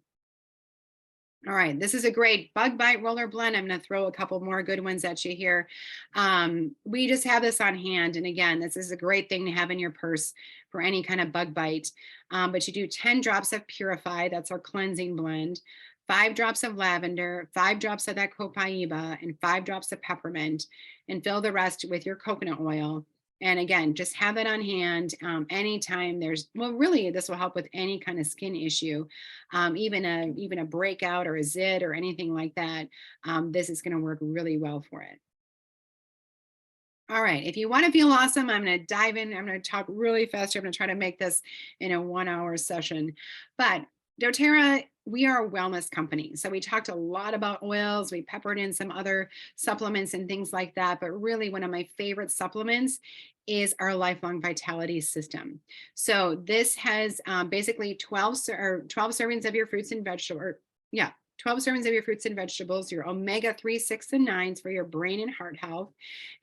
All right, this is a great bug bite roller blend. I'm going to throw a couple more good ones at you here. We just have this on hand. And again, this is a great thing to have in your purse for any kind of bug bite. But you do 10 drops of Purify, that's our cleansing blend, 5 drops of lavender, 5 drops of that Copaiba, and 5 drops of peppermint, and fill the rest with your coconut oil. And again, just have it on hand anytime really, this will help with any kind of skin issue, even a breakout or a zit or anything like that. This is going to work really well for it. All right, if you want to feel awesome, I'm going to dive in. I'm going to talk really fast. I'm going to try to make this in a 1-hour session. But doTERRA, we are a wellness company. So we talked a lot about oils. We peppered in some other supplements and things like that. But really, one of my favorite supplements is our Lifelong Vitality System. So this has basically 12 servings of your fruits and vegetables. Yeah, 12 servings of your fruits and vegetables, your omega-3, 6, and 9s for your brain and heart health.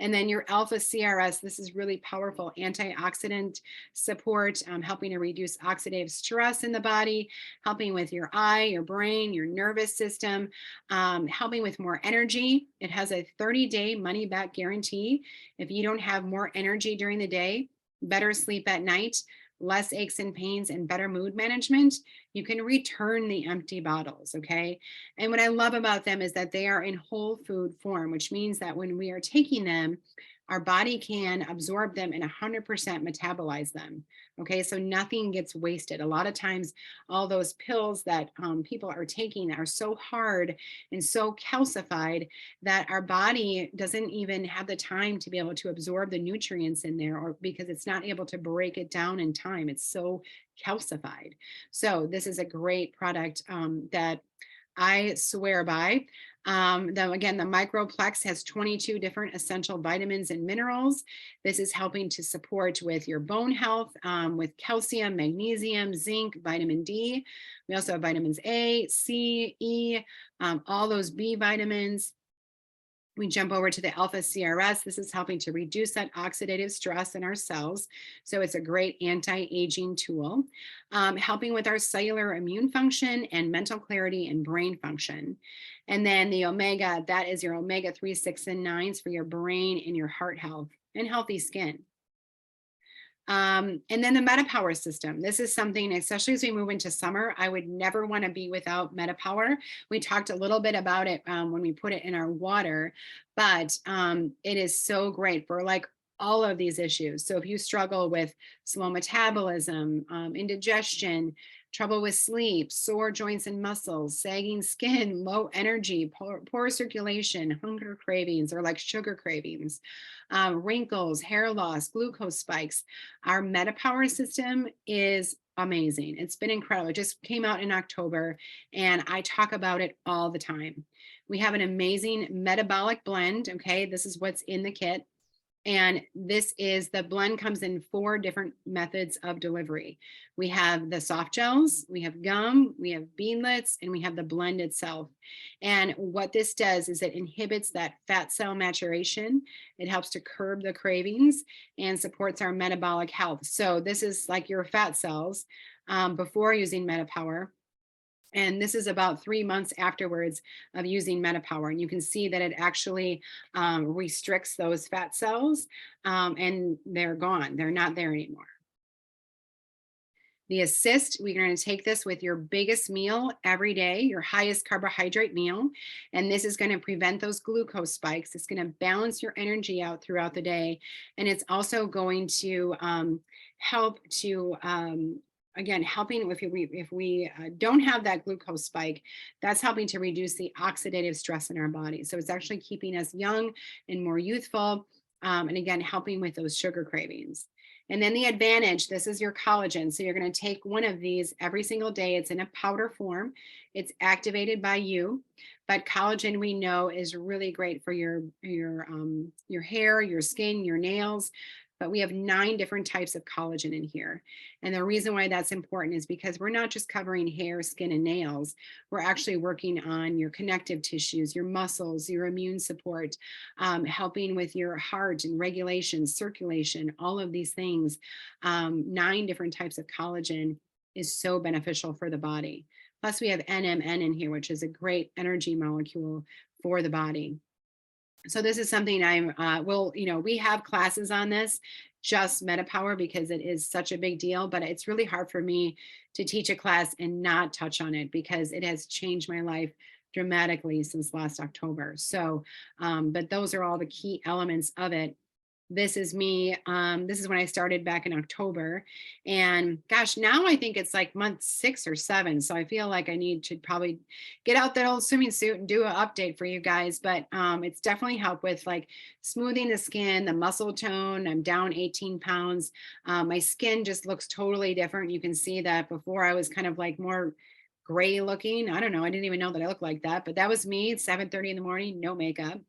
And then your alpha CRS, this is really powerful antioxidant support, helping to reduce oxidative stress in the body, helping with your eye, your brain, your nervous system, helping with more energy. It has a 30-day money-back guarantee. If you don't have more energy during the day, better sleep at night, less aches and pains, and better mood management, you can return the empty bottles, okay? And what I love about them is that they are in whole food form, which means that when we are taking them, our body can absorb them and 100% metabolize them. Okay, so nothing gets wasted. A lot of times, all those pills that people are taking are so hard and so calcified that our body doesn't even have the time to be able to absorb the nutrients in there, or because it's not able to break it down in time. It's so calcified. So, this is a great product that I swear by. Again, the Microplex has 22 different essential vitamins and minerals. This is helping to support with your bone health, with calcium, magnesium, zinc, vitamin D. We also have vitamins A, C, E, all those B vitamins. We jump over to the alpha CRS. This is helping to reduce that oxidative stress in our cells. So it's a great anti-aging tool, helping with our cellular immune function and mental clarity and brain function. And then the omega, that is your omega 3, 6, and 9s for your brain and your heart health and healthy skin. And then the MetaPower system. This is something, especially as we move into summer, I would never want to be without MetaPower. We talked a little bit about it when we put it in our water, but it is so great for like all of these issues. So if you struggle with slow metabolism, indigestion, trouble with sleep, sore joints and muscles, sagging skin, low energy, poor circulation, hunger cravings, or like sugar cravings, wrinkles, hair loss, glucose spikes, our MetaPower system is amazing. It's been incredible. It just came out in October, and I talk about it all the time. We have an amazing metabolic blend. Okay, this is what's in the kit. And the blend comes in 4 different methods of delivery. We have the soft gels, we have gum, we have beanlets, and we have the blend itself. And what this does is it inhibits that fat cell maturation. It helps to curb the cravings and supports our metabolic health. So this is like your fat cells before using MetaPower. And this is about 3 months afterwards of using MetaPower. And you can see that it actually restricts those fat cells and they're gone. They're not there anymore. The assist, we're going to take this with your biggest meal every day, your highest carbohydrate meal. And this is going to prevent those glucose spikes. It's going to balance your energy out throughout the day. And it's also going to help to again, helping if we don't have that glucose spike, that's helping to reduce the oxidative stress in our body. So it's actually keeping us young and more youthful, and again, helping with those sugar cravings. And then the advantage, this is your collagen. So you're going to take one of these every single day. It's in a powder form. It's activated by you. But collagen, we know, is really great for your hair, your skin, your nails. But we have 9 different types of collagen in here. And the reason why that's important is because we're not just covering hair, skin, and nails. We're actually working on your connective tissues, your muscles, your immune support, helping with your heart and regulation, circulation, all of these things. 9 different types of collagen is so beneficial for the body. Plus we have NMN in here, which is a great energy molecule for the body. So this is something we have classes on this, just MetaPower, because it is such a big deal, but it's really hard for me to teach a class and not touch on it because it has changed my life dramatically since last October. So, but those are all the key elements of it. This is me. This is when I started back in October. And gosh, now I think it's like month 6 or 7. So I feel like I need to probably get out that old swimming suit and do an update for you guys. But it's definitely helped with like smoothing the skin, the muscle tone. I'm down 18 pounds. My skin just looks totally different. You can see that before I was kind of like more gray looking. I don't know. I didn't even know that I looked like that, but that was me. 7:30 in the morning, no makeup.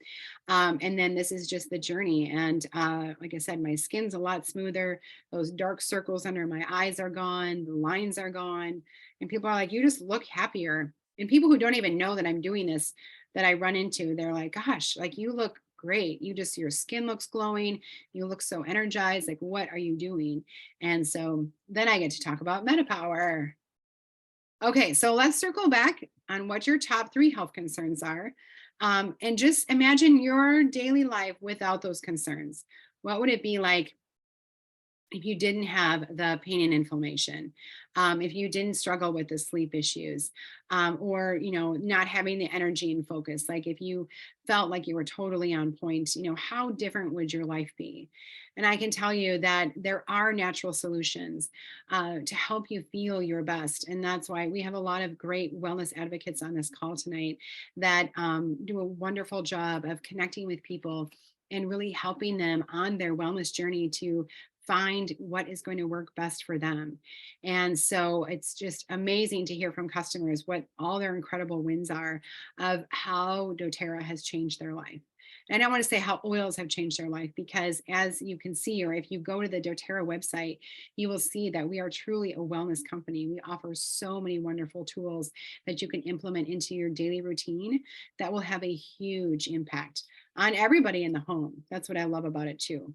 And then this is just the journey. And like I said, my skin's a lot smoother. Those dark circles under my eyes are gone. The lines are gone. And people are like, you just look happier. And people who don't even know that I'm doing this, that I run into, they're like, gosh, like you look great. Your skin looks glowing. You look so energized. Like, what are you doing? And so then I get to talk about MetaPower. Okay, so let's circle back on what your top 3 health concerns are. And just imagine your daily life without those concerns. What would it be like if you didn't have the pain and inflammation, if you didn't struggle with the sleep issues, or not having the energy and focus, like if you felt like you were totally on point, how different would your life be? And I can tell you that there are natural solutions to help you feel your best. And that's why we have a lot of great wellness advocates on this call tonight that do a wonderful job of connecting with people and really helping them on their wellness journey to find what is going to work best for them. And so it's just amazing to hear from customers what all their incredible wins are of how doTERRA has changed their life. And I don't want to say how oils have changed their life, because as you can see, or if you go to the doTERRA website, you will see that we are truly a wellness company. We offer so many wonderful tools that you can implement into your daily routine that will have a huge impact on everybody in the home. That's what I love about it too.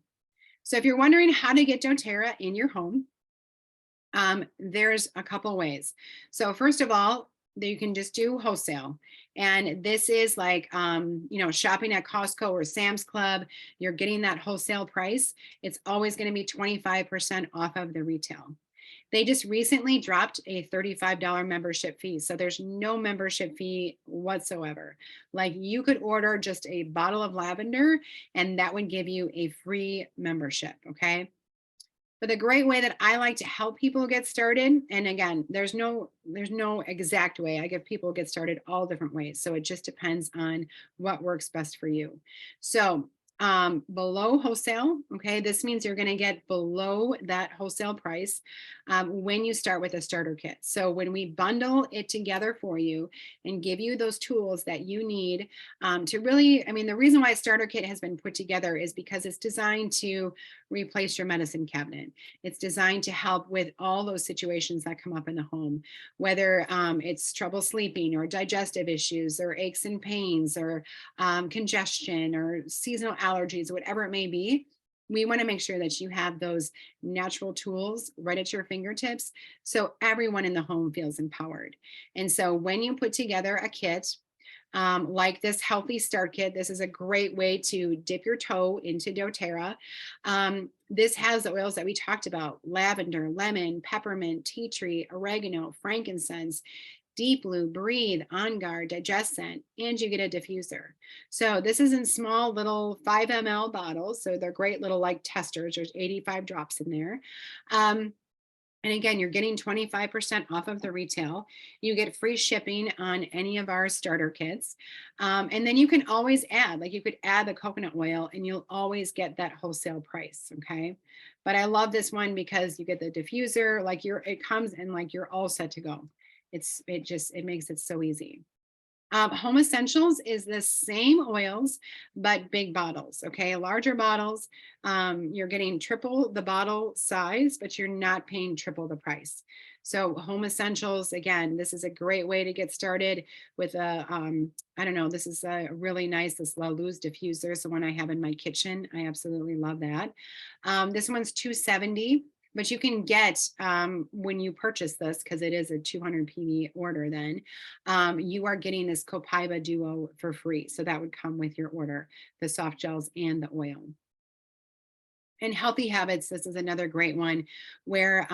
So if you're wondering how to get doTERRA in your home, there's a couple ways. So first of all, you can just do wholesale. And this is like, shopping at Costco or Sam's Club, you're getting that wholesale price. It's always going to be 25% off of the retail. They just recently dropped a $35 membership fee. So there's no membership fee whatsoever. Like you could order just a bottle of lavender and that would give you a free membership. Okay. But the great way that I like to help people get started, and again, there's no exact way. I give people get started all different ways. So it just depends on what works best for you. So below wholesale, okay, this means you're going to get below that wholesale price when you start with a starter kit. So when we bundle it together for you and give you those tools that you need to really, I mean, the reason why a starter kit has been put together is because it's designed to replace your medicine cabinet. It's designed to help with all those situations that come up in the home, whether it's trouble sleeping or digestive issues or aches and pains or congestion or seasonal allergies, whatever it may be. We want to make sure that you have those natural tools right at your fingertips so everyone in the home feels empowered. And so when you put together a kit, like this healthy start kit, this is a great way to dip your toe into doTERRA. This has the oils that we talked about: lavender, lemon, peppermint, tea tree, oregano, frankincense, Deep Blue, Breathe, On Guard, Digest Scent, and you get a diffuser. So this is in small little 5 ml bottles. So they're great little like testers. There's 85 drops in there. And again, you're getting 25% off of the retail. You get free shipping on any of our starter kits. And then you can always add, like you could add the coconut oil and you'll always get that wholesale price. Okay. But I love this one because you get the diffuser, like it comes and like you're all set to go. It makes it so easy. Home Essentials is the same oils, but big bottles. Okay, larger bottles. You're getting triple the bottle size, but you're not paying triple the price. So Home Essentials, again, this is a great way to get started with a, I don't know, this is a really nice, this La Luz diffuser is the one I have in my kitchen. I absolutely love that. This one's $270. But you can get, when you purchase this, because it is a 200 PV order, then you are getting this Copaiba Duo for free. So that would come with your order, the soft gels and the oil. And Healthy Habits, this is another great one where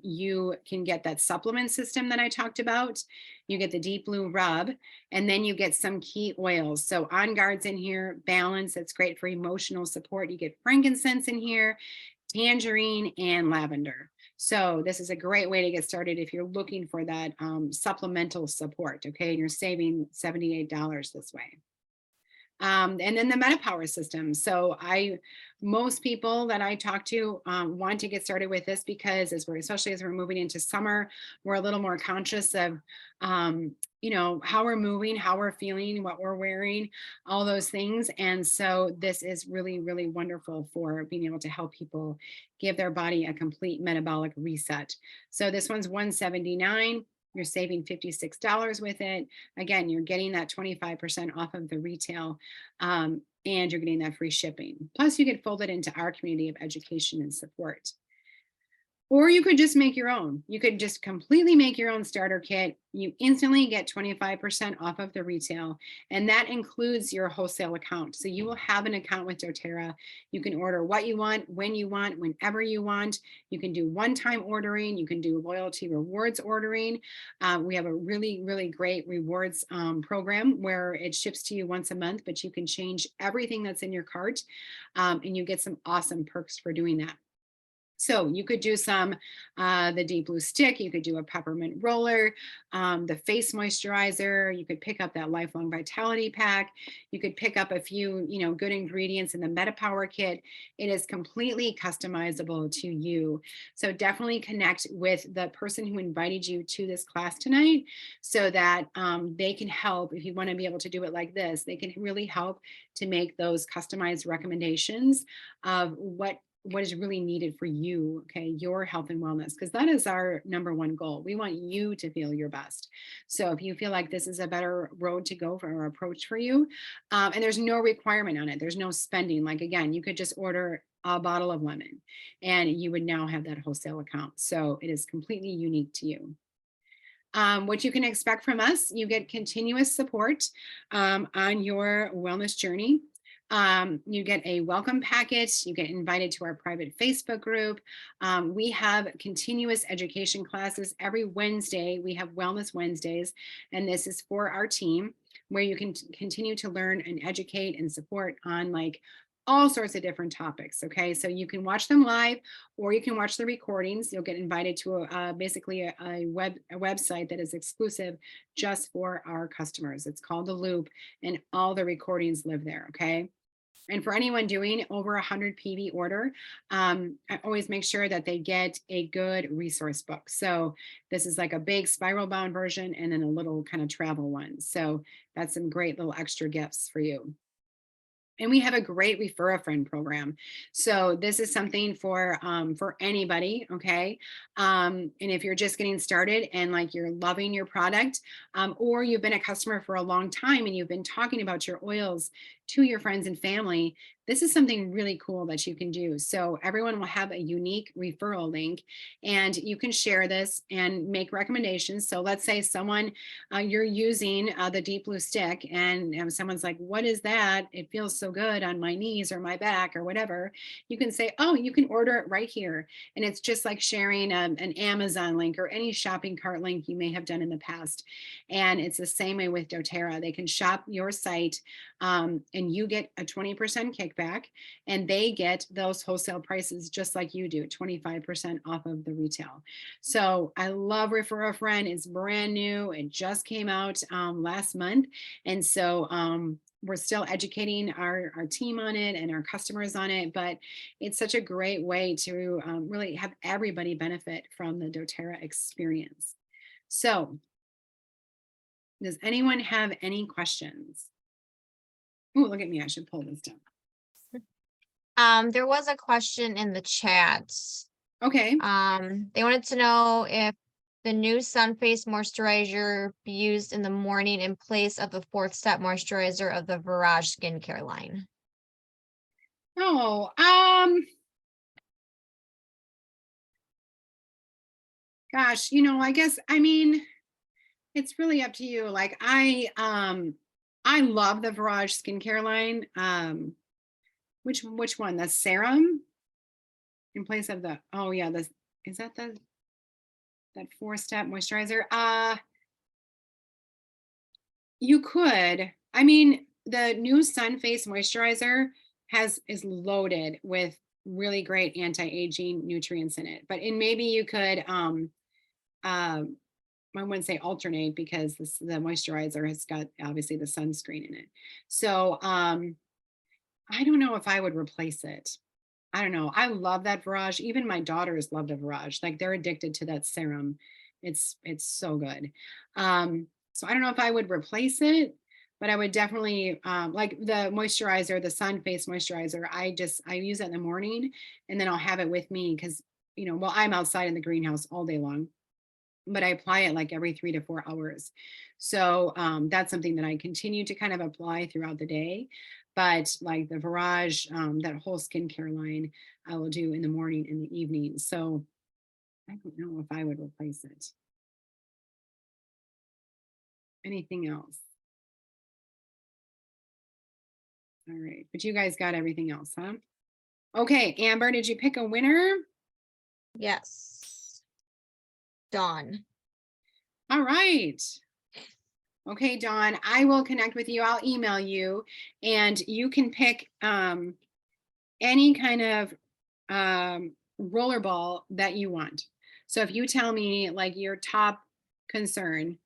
you can get that supplement system that I talked about. You get the Deep Blue Rub, and then you get some key oils. So On Guard's in here, Balance, that's great for emotional support. You get frankincense in here, tangerine, and lavender. So this is a great way to get started if you're looking for that supplemental support, okay? And you're saving $78 this way. And then the MetaPower system. So most people that I talk to want to get started with this because especially as we're moving into summer, we're a little more conscious of, how we're moving, how we're feeling, what we're wearing, all those things. And so this is really, really wonderful for being able to help people give their body a complete metabolic reset. So this one's $179. You're saving $56 with it. Again, you're getting that 25% off of the retail, and you're getting that free shipping. Plus, you get folded into our community of education and support. Or you could just make your own. You could just completely make your own starter kit. You instantly get 25% off of the retail, and that includes your wholesale account. So you will have an account with doTERRA. You can order what you want, when you want, whenever you want. You can do one-time ordering. You can do loyalty rewards ordering. We have a really, really great rewards program where it ships to you once a month, but you can change everything that's in your cart, and you get some awesome perks for doing that. So you could do some, the Deep Blue Stick, you could do a peppermint roller, the face moisturizer, you could pick up that Lifelong Vitality Pack, you could pick up a few, good ingredients in the MetaPower kit. It is completely customizable to you. So definitely connect with the person who invited you to this class tonight so that they can help. If you want to be able to do it like this, they can really help to make those customized recommendations of what is really needed for you, okay, your health and wellness, because that is our number one goal. We want you to feel your best. So if you feel like this is a better road to go for or approach for you, and there's no requirement on it, there's no spending. Like again, you could just order a bottle of lemon and you would now have that wholesale account. So it is completely unique to you. What you can expect from us, you get continuous support on your wellness journey. You get a welcome packet. You get invited to our private Facebook group. We have continuous education classes every Wednesday. We have Wellness Wednesdays, and this is for our team where you can continue to learn and educate and support on like all sorts of different topics. Okay, so you can watch them live or you can watch the recordings. You'll get invited to basically a website that is exclusive just for our customers. It's called The Loop, and all the recordings live there. Okay. And for anyone doing over 100 PV order, I always make sure that they get a good resource book. So this is like a big spiral bound version and then a little kind of travel one. So that's some great little extra gifts for you. And we have a great refer a friend program. So this is something for anybody, okay? And if you're just getting started and like you're loving your product, or you've been a customer for a long time and you've been talking about your oils to your friends and family, this is something really cool that you can do. So everyone will have a unique referral link, and you can share this and make recommendations. So let's say someone you're using the Deep Blue Stick, and someone's like, "What is that? It feels so good on my knees or my back or whatever." You can say, "Oh, you can order it right here," and it's just like sharing an Amazon link or any shopping cart link you may have done in the past. And it's the same way with DoTerra. They can shop your site, and you get a 20% kickback, and they get those wholesale prices just like you do, 25% off of the retail. So I love Refer a Friend. It's brand new. It just came out last month. And so we're still educating our team on it and our customers on it, but it's such a great way to really have everybody benefit from the doTERRA experience. So does anyone have any questions? Oh, look at me. I should pull this down. There was a question in the chat. Okay. They wanted to know if the new Sun Face moisturizer be used in the morning in place of the fourth step moisturizer of the Virage skincare line. Oh, gosh, I guess, it's really up to you. Like I love the Virage skincare line. Which one? The serum in place of the, oh yeah, this is that that 4-step moisturizer. You could, the new Sun Face moisturizer is loaded with really great anti-aging nutrients in it. But maybe you could I wouldn't say alternate because the moisturizer has got obviously the sunscreen in it. So I don't know if I would replace it. I don't know. I love that Virage. Even my daughters love the Virage. Like they're addicted to that serum. It's so good. So I don't know if I would replace it, but I would definitely like the moisturizer, the Sun Face moisturizer. I use it in the morning, and then I'll have it with me because well, I'm outside in the greenhouse all day long, but I apply it like every 3 to 4 hours. So that's something that I continue to kind of apply throughout the day. But like the Virage, that whole skincare line, I will do in the morning and the evening. So I don't know if I would replace it. Anything else? All right, but you guys got everything else, huh? Okay, Amber, did you pick a winner? Yes. Dawn. All right. Okay, Dawn, I will connect with you. I'll email you and you can pick any kind of rollerball that you want. So if you tell me like your top concern,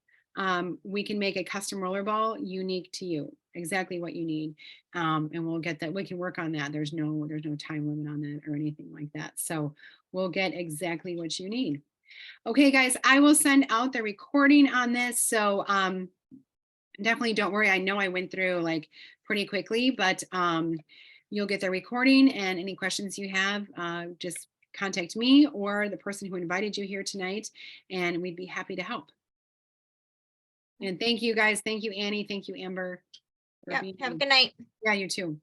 we can make a custom rollerball unique to you, exactly what you need. And we'll get that, we can work on that. There's no time limit on that or anything like that. So we'll get exactly what you need. Okay, guys, I will send out the recording on this. So definitely don't worry. I know I went through like pretty quickly, but you'll get the recording, and any questions you have, just contact me or the person who invited you here tonight, and we'd be happy to help. And thank you guys. Thank you, Annie. Thank you, Amber. for Yep. being Have a on. good night. Yeah, you too.